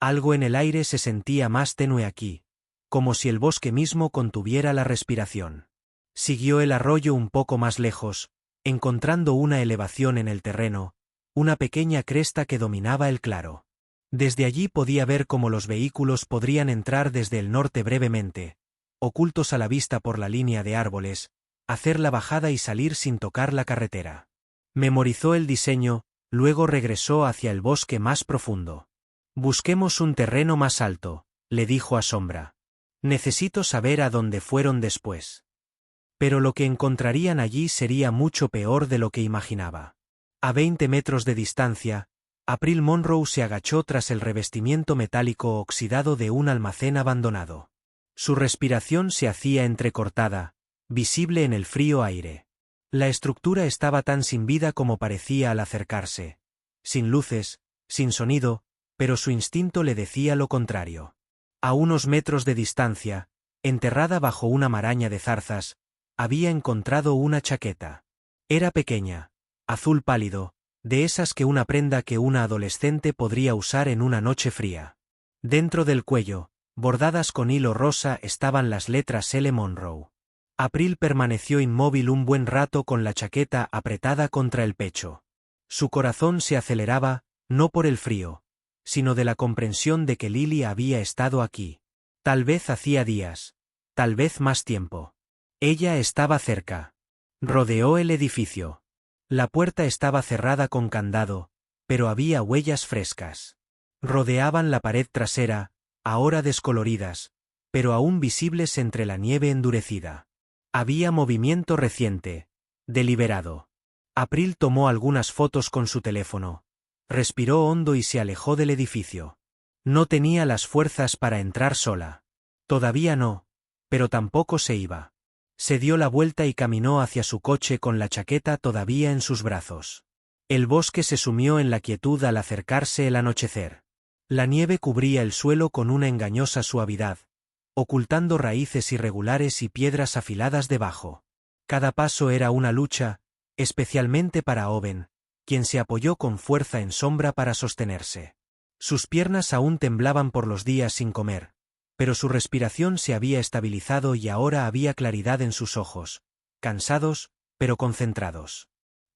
Algo en el aire se sentía más tenue aquí, como si el bosque mismo contuviera la respiración. Siguió el arroyo un poco más lejos, encontrando una elevación en el terreno, una pequeña cresta que dominaba el claro. Desde allí podía ver cómo los vehículos podrían entrar desde el norte brevemente, ocultos a la vista por la línea de árboles, hacer la bajada y salir sin tocar la carretera. Memorizó el diseño, luego regresó hacia el bosque más profundo. Busquemos un terreno más alto, le dijo a Sombra. Necesito saber a dónde fueron después. Pero lo que encontrarían allí sería mucho peor de lo que imaginaba. A 20 metros de distancia, April Monroe se agachó tras el revestimiento metálico oxidado de un almacén abandonado. Su respiración se hacía entrecortada, visible en el frío aire. La estructura estaba tan sin vida como parecía al acercarse. Sin luces, sin sonido, pero su instinto le decía lo contrario. A unos metros de distancia, enterrada bajo una maraña de zarzas, había encontrado una chaqueta. Era pequeña, azul pálido, de esas que una prenda que una adolescente podría usar en una noche fría. Dentro del cuello, bordadas con hilo rosa, estaban las letras L. Monroe. April permaneció inmóvil un buen rato con la chaqueta apretada contra el pecho. Su corazón se aceleraba, no por el frío, sino de la comprensión de que Lily había estado aquí. Tal vez hacía días, tal vez más tiempo. Ella estaba cerca. Rodeó el edificio. La puerta estaba cerrada con candado, pero había huellas frescas. Rodeaban la pared trasera, ahora descoloridas, pero aún visibles entre la nieve endurecida. Había movimiento reciente, deliberado. April tomó algunas fotos con su teléfono. Respiró hondo y se alejó del edificio. No tenía las fuerzas para entrar sola. Todavía no, pero tampoco se iba. Se dio la vuelta y caminó hacia su coche con la chaqueta todavía en sus brazos. El bosque se sumió en la quietud al acercarse el anochecer. La nieve cubría el suelo con una engañosa suavidad, ocultando raíces irregulares y piedras afiladas debajo. Cada paso era una lucha, especialmente para Owen, quien se apoyó con fuerza en Sombra para sostenerse. Sus piernas aún temblaban por los días sin comer, pero su respiración se había estabilizado y ahora había claridad en sus ojos, cansados, pero concentrados.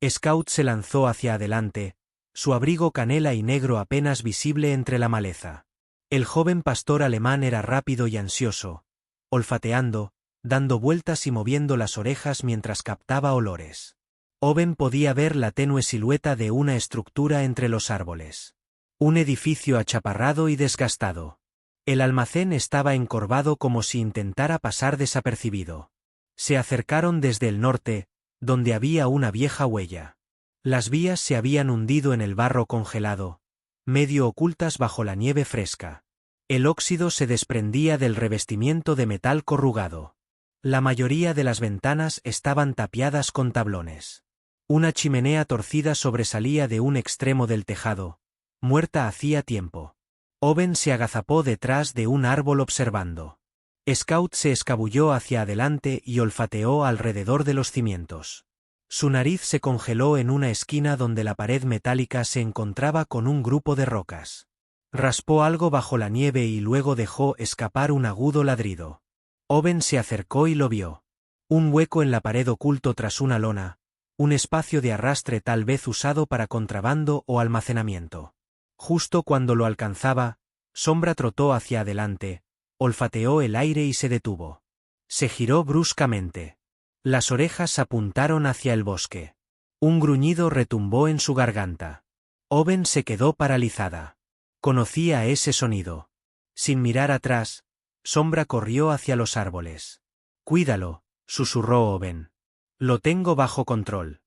Scout se lanzó hacia adelante, su abrigo canela y negro apenas visible entre la maleza. El joven pastor alemán era rápido y ansioso, olfateando, dando vueltas y moviendo las orejas mientras captaba olores. Owen podía ver la tenue silueta de una estructura entre los árboles. Un edificio achaparrado y desgastado. El almacén estaba encorvado como si intentara pasar desapercibido. Se acercaron desde el norte, donde había una vieja huella. Las vías se habían hundido en el barro congelado, medio ocultas bajo la nieve fresca. El óxido se desprendía del revestimiento de metal corrugado. La mayoría de las ventanas estaban tapiadas con tablones. Una chimenea torcida sobresalía de un extremo del tejado, muerta hacía tiempo. Owen se agazapó detrás de un árbol observando. Scout se escabulló hacia adelante y olfateó alrededor de los cimientos. Su nariz se congeló en una esquina donde la pared metálica se encontraba con un grupo de rocas. Raspó algo bajo la nieve y luego dejó escapar un agudo ladrido. Owen se acercó y lo vio. Un hueco en la pared oculto tras una lona, un espacio de arrastre tal vez usado para contrabando o almacenamiento. Justo cuando lo alcanzaba, Sombra trotó hacia adelante, olfateó el aire y se detuvo. Se giró bruscamente. Las orejas apuntaron hacia el bosque. Un gruñido retumbó en su garganta. Owen se quedó paralizada. Conocía ese sonido. Sin mirar atrás, Sombra corrió hacia los árboles. «Cuídalo», susurró Owen. «Lo tengo bajo control».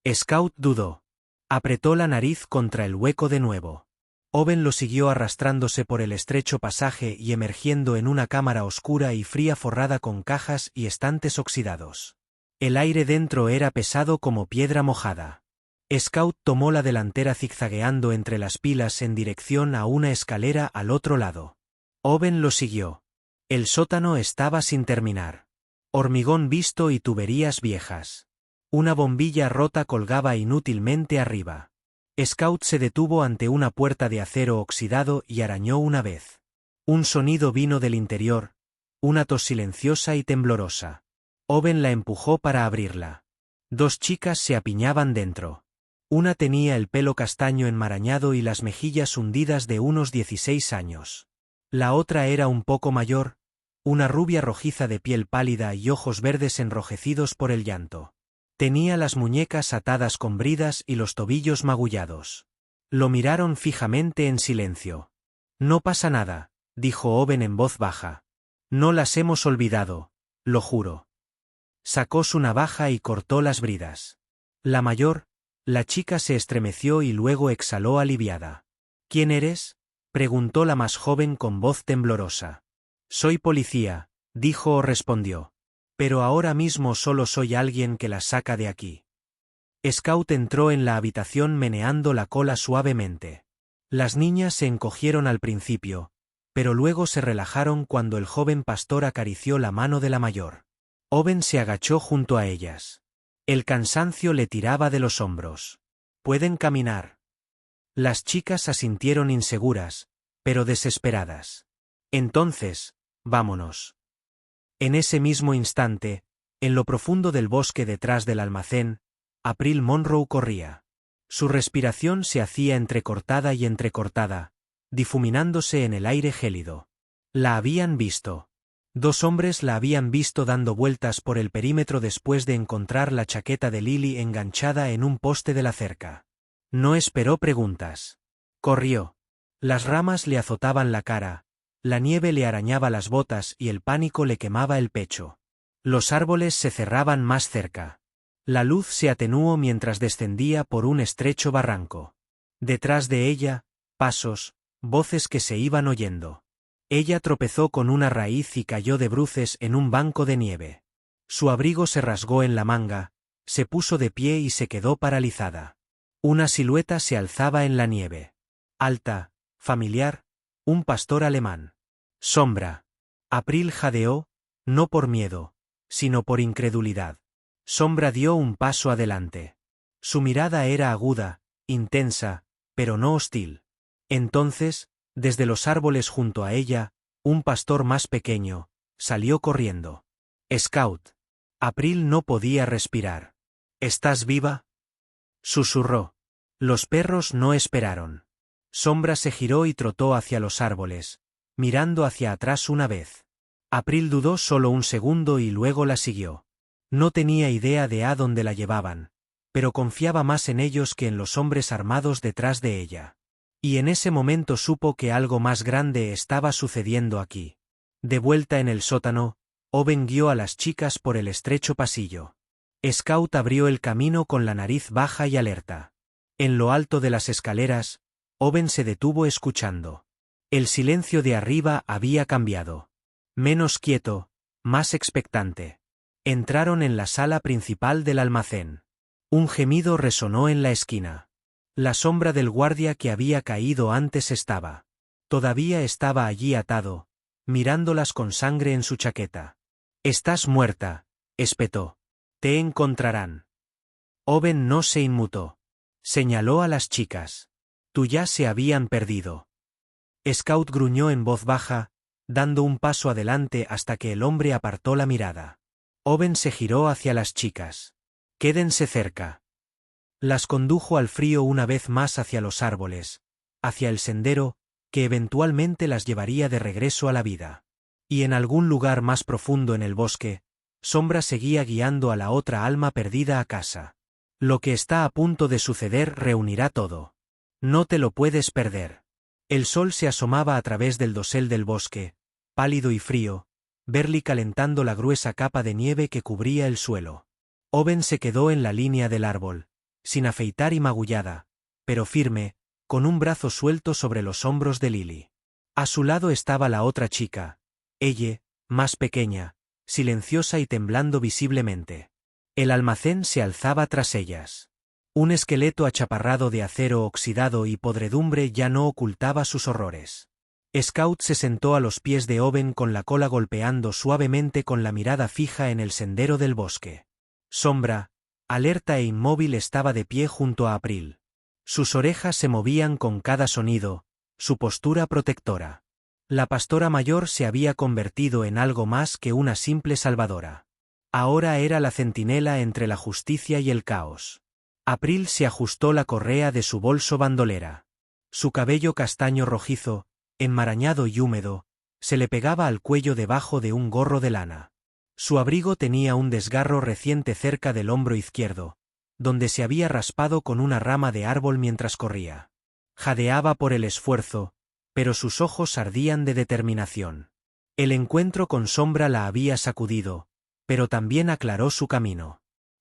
Scout dudó. Apretó la nariz contra el hueco de nuevo. Owen lo siguió arrastrándose por el estrecho pasaje y emergiendo en una cámara oscura y fría forrada con cajas y estantes oxidados. El aire dentro era pesado como piedra mojada. Scout tomó la delantera zigzagueando entre las pilas en dirección a una escalera al otro lado. Owen lo siguió. El sótano estaba sin terminar. Hormigón visto y tuberías viejas. Una bombilla rota colgaba inútilmente arriba. Scout se detuvo ante una puerta de acero oxidado y arañó una vez. Un sonido vino del interior, una tos silenciosa y temblorosa. Owen la empujó para abrirla. Dos chicas se apiñaban dentro. Una tenía el pelo castaño enmarañado y las mejillas hundidas de unos 16 años. La otra era un poco mayor, una rubia rojiza de piel pálida y ojos verdes enrojecidos por el llanto. Tenía las muñecas atadas con bridas y los tobillos magullados. Lo miraron fijamente en silencio. No pasa nada, dijo Owen en voz baja. No las hemos olvidado, lo juro. Sacó su navaja y cortó las bridas. La mayor, la chica se estremeció y luego exhaló aliviada. ¿Quién eres?, preguntó la más joven con voz temblorosa. Soy policía, dijo o respondió. Pero ahora mismo solo soy alguien que la saca de aquí. Scout entró en la habitación meneando la cola suavemente. Las niñas se encogieron al principio, pero luego se relajaron cuando el joven pastor acarició la mano de la mayor. Owen se agachó junto a ellas. El cansancio le tiraba de los hombros. ¿Pueden caminar? Las chicas asintieron inseguras, pero desesperadas. Entonces, vámonos. En ese mismo instante, en lo profundo del bosque detrás del almacén, April Monroe corría. Su respiración se hacía entrecortada y entrecortada, difuminándose en el aire gélido. La habían visto. Dos hombres la habían visto dando vueltas por el perímetro después de encontrar la chaqueta de Lily enganchada en un poste de la cerca. No esperó preguntas. Corrió. Las ramas le azotaban la cara, la nieve le arañaba las botas y el pánico le quemaba el pecho. Los árboles se cerraban más cerca. La luz se atenuó mientras descendía por un estrecho barranco. Detrás de ella, pasos, voces que se iban oyendo. Ella tropezó con una raíz y cayó de bruces en un banco de nieve. Su abrigo se rasgó en la manga, se puso de pie y se quedó paralizada. Una silueta se alzaba en la nieve. Alta, familiar, un pastor alemán. Sombra. April jadeó, no por miedo, sino por incredulidad. Sombra dio un paso adelante. Su mirada era aguda, intensa, pero no hostil. Entonces, desde los árboles junto a ella, un pastor más pequeño, salió corriendo. Scout. April no podía respirar. ¿Estás viva?, susurró. Los perros no esperaron. Sombra se giró y trotó hacia los árboles, mirando hacia atrás una vez. April dudó solo un segundo y luego la siguió. No tenía idea de a dónde la llevaban, pero confiaba más en ellos que en los hombres armados detrás de ella. Y en ese momento supo que algo más grande estaba sucediendo aquí. De vuelta en el sótano, Owen guió a las chicas por el estrecho pasillo. Scout abrió el camino con la nariz baja y alerta. En lo alto de las escaleras, Owen se detuvo escuchando. El silencio de arriba había cambiado. Menos quieto, más expectante. Entraron en la sala principal del almacén. Un gemido resonó en la esquina. La sombra del guardia que había caído antes estaba. Todavía estaba allí atado, mirándolas con sangre en su chaqueta. «Estás muerta», espetó. «Te encontrarán». Owen no se inmutó. Señaló a las chicas. «Tú ya se habían perdido». Scout gruñó en voz baja, dando un paso adelante hasta que el hombre apartó la mirada. Owen se giró hacia las chicas. «Quédense cerca». Las condujo al frío una vez más hacia los árboles, hacia el sendero, que eventualmente las llevaría de regreso a la vida. Y en algún lugar más profundo en el bosque, Sombra seguía guiando a la otra alma perdida a casa. Lo que está a punto de suceder reunirá todo. No te lo puedes perder. El sol se asomaba a través del dosel del bosque, pálido y frío, Berly calentando la gruesa capa de nieve que cubría el suelo. Owen se quedó en la línea del árbol, sin afeitar y magullada, pero firme, con un brazo suelto sobre los hombros de Lily. A su lado estaba la otra chica, ella, más pequeña, silenciosa y temblando visiblemente. El almacén se alzaba tras ellas. Un esqueleto achaparrado de acero oxidado y podredumbre ya no ocultaba sus horrores. Scout se sentó a los pies de Owen con la cola golpeando suavemente con la mirada fija en el sendero del bosque. Sombra, alerta e inmóvil, estaba de pie junto a April. Sus orejas se movían con cada sonido, su postura protectora. La pastora mayor se había convertido en algo más que una simple salvadora. Ahora era la centinela entre la justicia y el caos. April se ajustó la correa de su bolso bandolera. Su cabello castaño rojizo, enmarañado y húmedo, se le pegaba al cuello debajo de un gorro de lana. Su abrigo tenía un desgarro reciente cerca del hombro izquierdo, donde se había raspado con una rama de árbol mientras corría. Jadeaba por el esfuerzo, pero sus ojos ardían de determinación. El encuentro con Sombra la había sacudido, pero también aclaró su camino.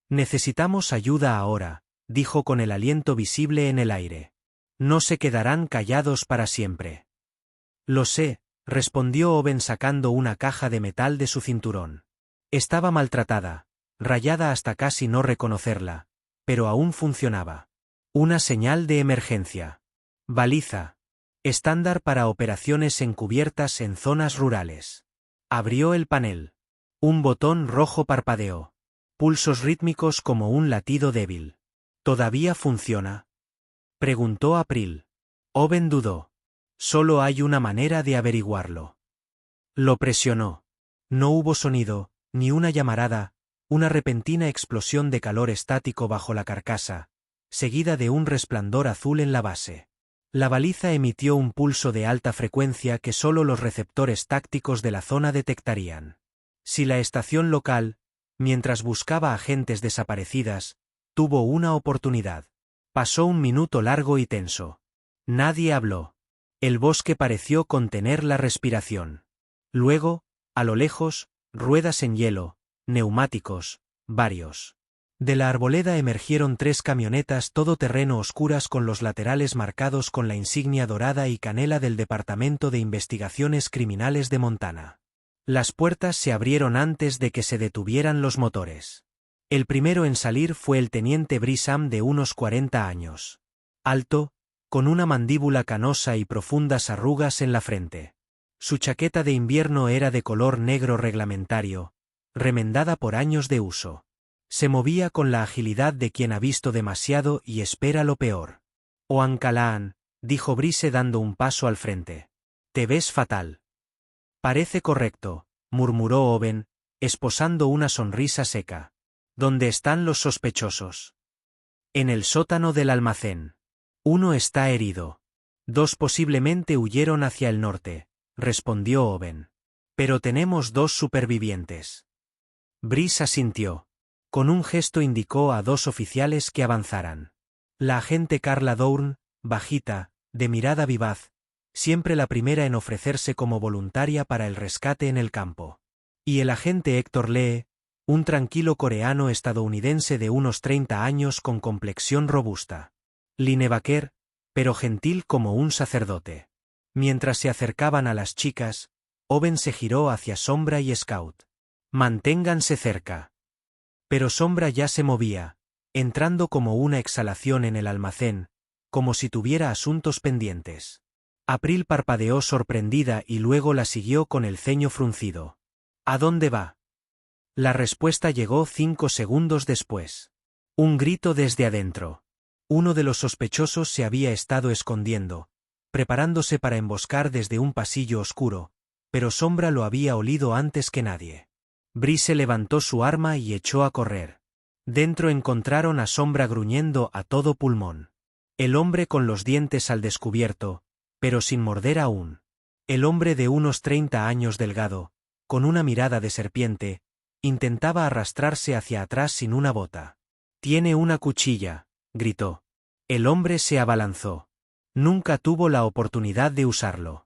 Necesitamos ayuda ahora, dijo con el aliento visible en el aire. No se quedarán callados para siempre. Lo sé, respondió Owen sacando una caja de metal de su cinturón. Estaba maltratada, rayada hasta casi no reconocerla, pero aún funcionaba. Una señal de emergencia. Baliza. Estándar para operaciones encubiertas en zonas rurales. Abrió el panel. Un botón rojo parpadeó. Pulsos rítmicos como un latido débil. ¿Todavía funciona?, preguntó April. Owen dudó. Solo hay una manera de averiguarlo. Lo presionó. No hubo sonido, ni una llamarada, una repentina explosión de calor estático bajo la carcasa, seguida de un resplandor azul en la base. La baliza emitió un pulso de alta frecuencia que solo los receptores tácticos de la zona detectarían. Si la estación local, mientras buscaba agentes desaparecidas, tuvo una oportunidad. Pasó un minuto largo y tenso. Nadie habló. El bosque pareció contener la respiración. Luego, a lo lejos, ruedas en hielo, neumáticos, varios. De la arboleda emergieron 3 camionetas todoterreno oscuras con los laterales marcados con la insignia dorada y canela del Departamento de Investigaciones Criminales de Montana. Las puertas se abrieron antes de que se detuvieran los motores. El primero en salir fue el teniente Brisam de unos 40 años. Alto, con una mandíbula canosa y profundas arrugas en la frente. Su chaqueta de invierno era de color negro reglamentario, remendada por años de uso. Se movía con la agilidad de quien ha visto demasiado y espera lo peor. Owen Callahan, dijo Brice dando un paso al frente. Te ves fatal. Parece correcto, murmuró Owen, esposando una sonrisa seca. ¿Dónde están los sospechosos? En el sótano del almacén. Uno está herido. 2 posiblemente huyeron hacia el norte, respondió Owen. Pero tenemos 2 supervivientes. Brice asintió. Con un gesto indicó a 2 oficiales que avanzaran. La agente Carla Dourn, bajita, de mirada vivaz, siempre la primera en ofrecerse como voluntaria para el rescate en el campo. Y el agente Héctor Lee, un tranquilo coreano estadounidense de unos 30 años con complexión robusta. Linebacker, pero gentil como un sacerdote. Mientras se acercaban a las chicas, Owen se giró hacia Sombra y Scout. Manténganse cerca. Pero Sombra ya se movía, entrando como una exhalación en el almacén, como si tuviera asuntos pendientes. April parpadeó sorprendida y luego la siguió con el ceño fruncido. ¿A dónde va? La respuesta llegó 5 segundos después. Un grito desde adentro. Uno de los sospechosos se había estado escondiendo, preparándose para emboscar desde un pasillo oscuro, pero Sombra lo había olido antes que nadie. Brice levantó su arma y echó a correr. Dentro encontraron a Sombra gruñendo a todo pulmón. El hombre con los dientes al descubierto, pero sin morder aún. El hombre de unos 30 años delgado, con una mirada de serpiente, intentaba arrastrarse hacia atrás sin una bota. «Tiene una cuchilla», gritó. El hombre se abalanzó. Nunca tuvo la oportunidad de usarlo.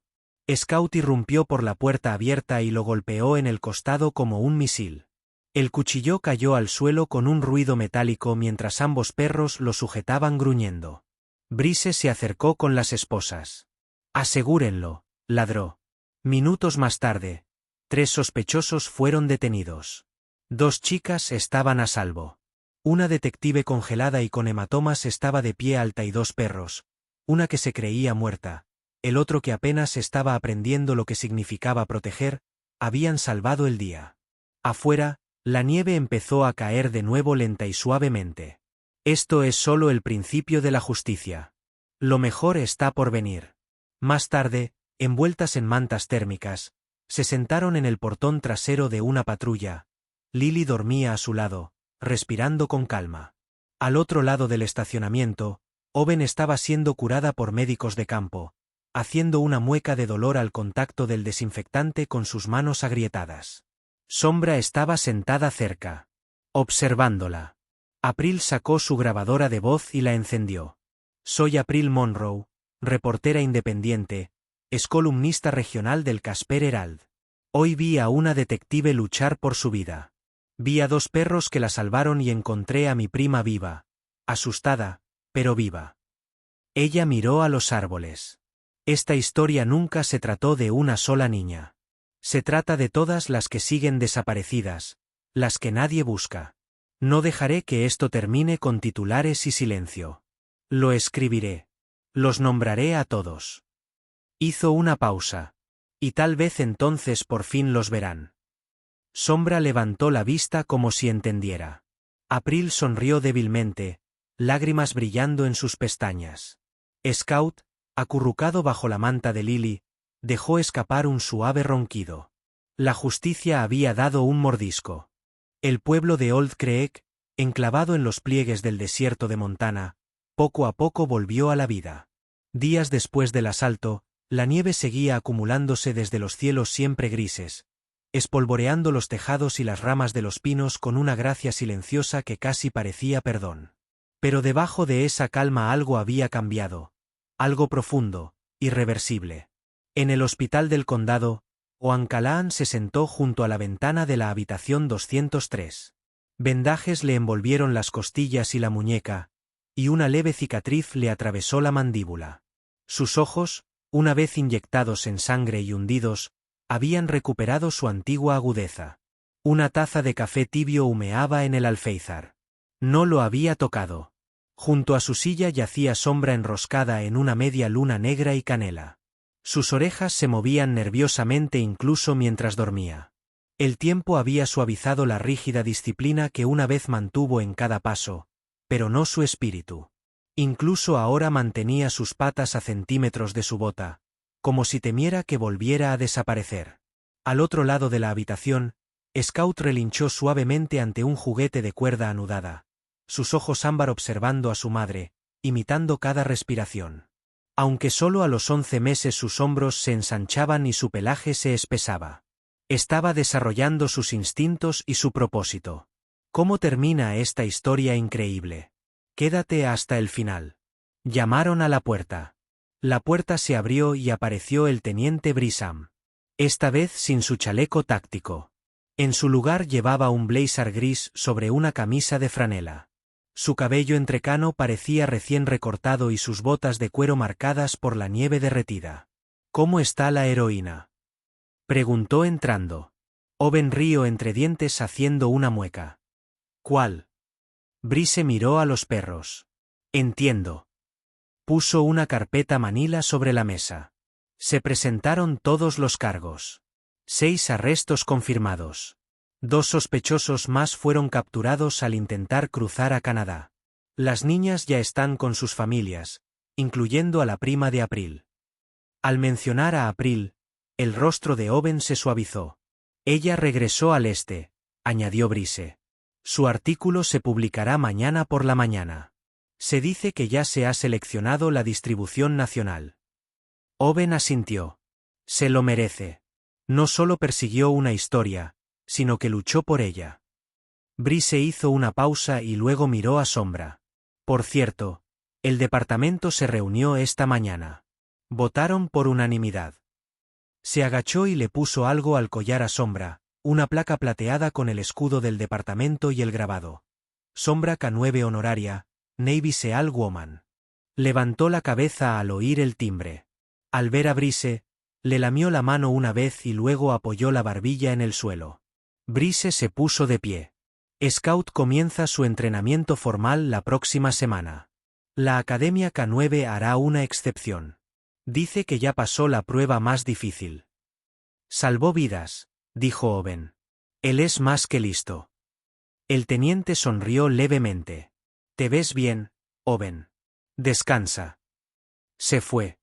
Scout irrumpió por la puerta abierta y lo golpeó en el costado como un misil. El cuchillo cayó al suelo con un ruido metálico mientras ambos perros lo sujetaban gruñendo. Brice se acercó con las esposas. «Asegúrenlo», ladró. Minutos más tarde, 3 sospechosos fueron detenidos. 2 chicas estaban a salvo. Una detective congelada y con hematomas estaba de pie alta y 2 perros, una que se creía muerta, el otro que apenas estaba aprendiendo lo que significaba proteger, habían salvado el día. Afuera, la nieve empezó a caer de nuevo lenta y suavemente. Esto es solo el principio de la justicia. Lo mejor está por venir. Más tarde, envueltas en mantas térmicas, se sentaron en el portón trasero de una patrulla. Lily dormía a su lado, respirando con calma. Al otro lado del estacionamiento, Owen estaba siendo curada por médicos de campo, haciendo una mueca de dolor al contacto del desinfectante con sus manos agrietadas. Sombra estaba sentada cerca, observándola. April sacó su grabadora de voz y la encendió. Soy April Monroe, reportera independiente, es columnista regional del Casper Herald. Hoy vi a una detective luchar por su vida. Vi a 2 perros que la salvaron y encontré a mi prima viva. Asustada, pero viva. Ella miró a los árboles. Esta historia nunca se trató de una sola niña. Se trata de todas las que siguen desaparecidas, las que nadie busca. No dejaré que esto termine con titulares y silencio. Lo escribiré. Los nombraré a todos. Hizo una pausa. Y tal vez entonces por fin los verán. Sombra levantó la vista como si entendiera. April sonrió débilmente, lágrimas brillando en sus pestañas. Scout, acurrucado bajo la manta de Lily, dejó escapar un suave ronquido. La justicia había dado un mordisco. El pueblo de Old Creek, enclavado en los pliegues del desierto de Montana, poco a poco volvió a la vida. Días después del asalto, la nieve seguía acumulándose desde los cielos siempre grises, espolvoreando los tejados y las ramas de los pinos con una gracia silenciosa que casi parecía perdón. Pero debajo de esa calma algo había cambiado, algo profundo, irreversible. En el hospital del condado, Owen Callahan se sentó junto a la ventana de la habitación 203. Vendajes le envolvieron las costillas y la muñeca, y una leve cicatriz le atravesó la mandíbula. Sus ojos, una vez inyectados en sangre y hundidos, habían recuperado su antigua agudeza. Una taza de café tibio humeaba en el alféizar. No lo había tocado. Junto a su silla yacía Sombra enroscada en una media luna negra y canela. Sus orejas se movían nerviosamente incluso mientras dormía. El tiempo había suavizado la rígida disciplina que una vez mantuvo en cada paso, pero no su espíritu. Incluso ahora mantenía sus patas a centímetros de su bota, como si temiera que volviera a desaparecer. Al otro lado de la habitación, Scout relinchó suavemente ante un juguete de cuerda anudada, sus ojos ámbar observando a su madre, imitando cada respiración. Aunque solo a los 11 meses sus hombros se ensanchaban y su pelaje se espesaba. Estaba desarrollando sus instintos y su propósito. ¿Cómo termina esta historia increíble? Quédate hasta el final. Llamaron a la puerta. La puerta se abrió y apareció el teniente Brisam. Esta vez sin su chaleco táctico. En su lugar llevaba un blazer gris sobre una camisa de franela. Su cabello entrecano parecía recién recortado y sus botas de cuero marcadas por la nieve derretida. ¿Cómo está la heroína?, preguntó entrando. Owen rió entre dientes haciendo una mueca. ¿Cuál? Brice miró a los perros. Entiendo. Puso una carpeta manila sobre la mesa. Se presentaron todos los cargos. 6 arrestos confirmados. 2 sospechosos más fueron capturados al intentar cruzar a Canadá. Las niñas ya están con sus familias, incluyendo a la prima de April. Al mencionar a April, el rostro de Owen se suavizó. Ella regresó al este, añadió Brice. Su artículo se publicará mañana por la mañana. Se dice que ya se ha seleccionado la distribución nacional. Owen asintió. Se lo merece. No solo persiguió una historia, sino que luchó por ella. Brice hizo una pausa y luego miró a Sombra. Por cierto, el departamento se reunió esta mañana. Votaron por unanimidad. Se agachó y le puso algo al collar a Sombra, una placa plateada con el escudo del departamento y el grabado. Sombra K9 honoraria, Navy SEAL Woman. Levantó la cabeza al oír el timbre. Al ver a Brice, le lamió la mano una vez y luego apoyó la barbilla en el suelo. Brice se puso de pie. Scout comienza su entrenamiento formal la próxima semana. La Academia K9 hará una excepción. Dice que ya pasó la prueba más difícil. Salvó vidas, dijo Owen. Él es más que listo. El teniente sonrió levemente. Te ves bien, Owen. Descansa. Se fue.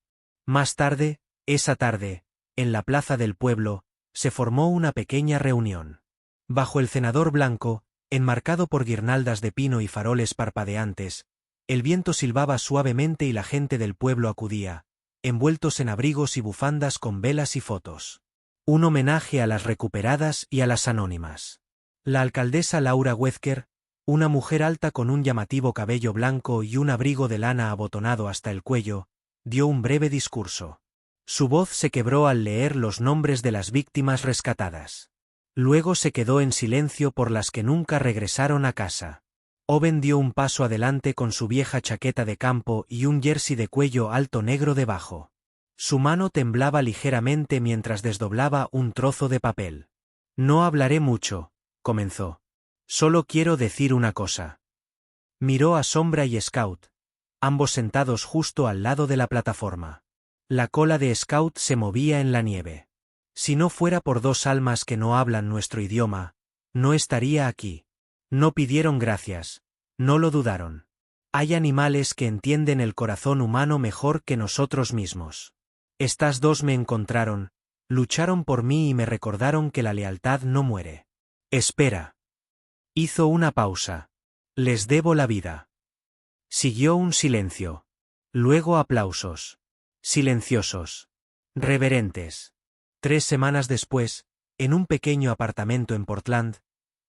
Más tarde, esa tarde, en la plaza del pueblo, se formó una pequeña reunión. Bajo el cenador blanco, enmarcado por guirnaldas de pino y faroles parpadeantes, el viento silbaba suavemente y la gente del pueblo acudía, envueltos en abrigos y bufandas con velas y fotos. Un homenaje a las recuperadas y a las anónimas. La alcaldesa Laura Wesker, una mujer alta con un llamativo cabello blanco y un abrigo de lana abotonado hasta el cuello, dio un breve discurso. Su voz se quebró al leer los nombres de las víctimas rescatadas. Luego se quedó en silencio por las que nunca regresaron a casa. Owen dio un paso adelante con su vieja chaqueta de campo y un jersey de cuello alto negro debajo. Su mano temblaba ligeramente mientras desdoblaba un trozo de papel. No hablaré mucho, comenzó. Solo quiero decir una cosa. Miró a Sombra y Scout, ambos sentados justo al lado de la plataforma. La cola de Scout se movía en la nieve. Si no fuera por dos almas que no hablan nuestro idioma, no estaría aquí. No pidieron gracias, no lo dudaron. Hay animales que entienden el corazón humano mejor que nosotros mismos. Estas dos me encontraron, lucharon por mí y me recordaron que la lealtad no muere. Espera. Hizo una pausa. Les debo la vida. Siguió un silencio. Luego aplausos. Silenciosos. Reverentes. 3 semanas después, en un pequeño apartamento en Portland,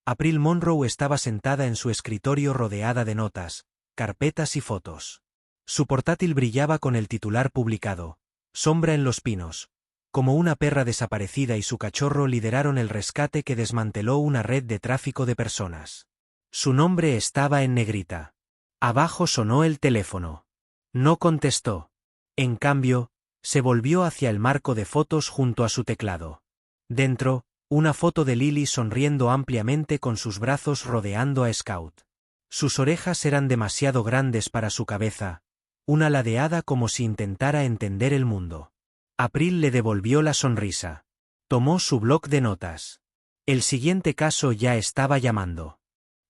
April Monroe estaba sentada en su escritorio rodeada de notas, carpetas y fotos. Su portátil brillaba con el titular publicado, Sombra en los pinos. Como una perra desaparecida y su cachorro lideraron el rescate que desmanteló una red de tráfico de personas. Su nombre estaba en negrita. Abajo sonó el teléfono. No contestó. En cambio, se volvió hacia el marco de fotos junto a su teclado. Dentro, una foto de Lily sonriendo ampliamente con sus brazos rodeando a Scout. Sus orejas eran demasiado grandes para su cabeza, una ladeada como si intentara entender el mundo. April le devolvió la sonrisa. Tomó su bloc de notas. El siguiente caso ya estaba llamando.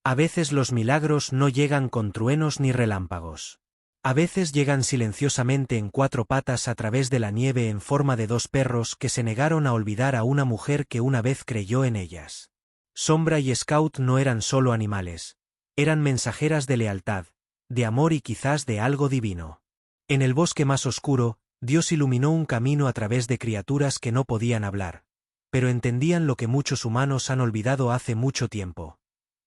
A veces los milagros no llegan con truenos ni relámpagos. A veces llegan silenciosamente en 4 patas a través de la nieve en forma de 2 perros que se negaron a olvidar a una mujer que una vez creyó en ellas. Sombra y Scout no eran solo animales, eran mensajeras de lealtad, de amor y quizás de algo divino. En el bosque más oscuro, Dios iluminó un camino a través de criaturas que no podían hablar, pero entendían lo que muchos humanos han olvidado hace mucho tiempo.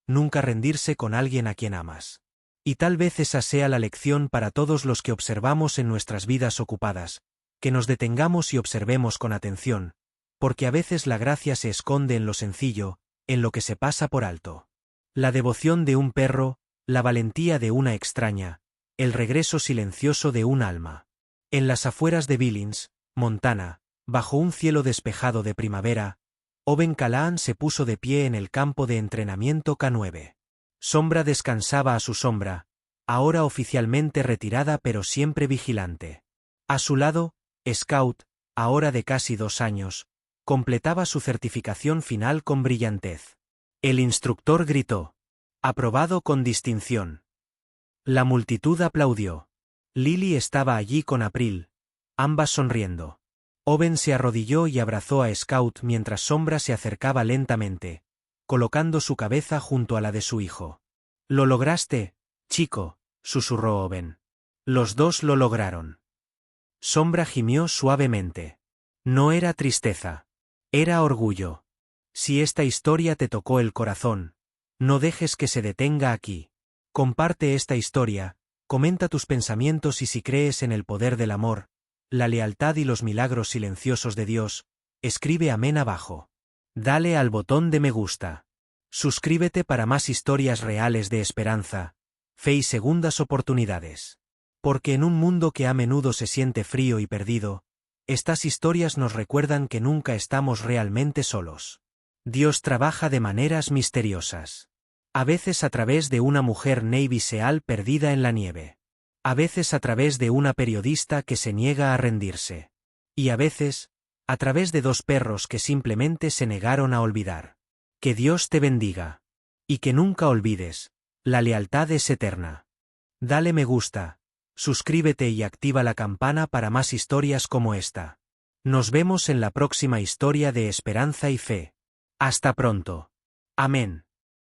Nunca rendirse con alguien a quien amas. Y tal vez esa sea la lección para todos los que observamos en nuestras vidas ocupadas, que nos detengamos y observemos con atención, porque a veces la gracia se esconde en lo sencillo, en lo que se pasa por alto. La devoción de un perro, la valentía de una extraña, el regreso silencioso de un alma. En las afueras de Billings, Montana, bajo un cielo despejado de primavera, Owen Callahan se puso de pie en el campo de entrenamiento K9. Sombra descansaba a su sombra, ahora oficialmente retirada pero siempre vigilante. A su lado, Scout, ahora de casi 2 años, completaba su certificación final con brillantez. El instructor gritó. Aprobado con distinción. La multitud aplaudió. Lily estaba allí con April, ambas sonriendo. Owen se arrodilló y abrazó a Scout mientras Sombra se acercaba lentamente, colocando su cabeza junto a la de su hijo. «Lo lograste, chico», susurró Owen. Los dos lo lograron. Sombra gimió suavemente. No era tristeza. Era orgullo. Si esta historia te tocó el corazón, no dejes que se detenga aquí. Comparte esta historia, comenta tus pensamientos y si crees en el poder del amor, la lealtad y los milagros silenciosos de Dios, escribe amén abajo. Dale al botón de me gusta. Suscríbete para más historias reales de esperanza, fe y segundas oportunidades. Porque en un mundo que a menudo se siente frío y perdido, estas historias nos recuerdan que nunca estamos realmente solos. Dios trabaja de maneras misteriosas. A veces a través de una mujer Navy SEAL perdida en la nieve. A veces a través de una periodista que se niega a rendirse. Y a veces, a través de 2 perros que simplemente se negaron a olvidar. Que Dios te bendiga. Y que nunca olvides, la lealtad es eterna. Dale me gusta, suscríbete y activa la campana para más historias como esta. Nos vemos en la próxima historia de esperanza y fe. Hasta pronto. Amén.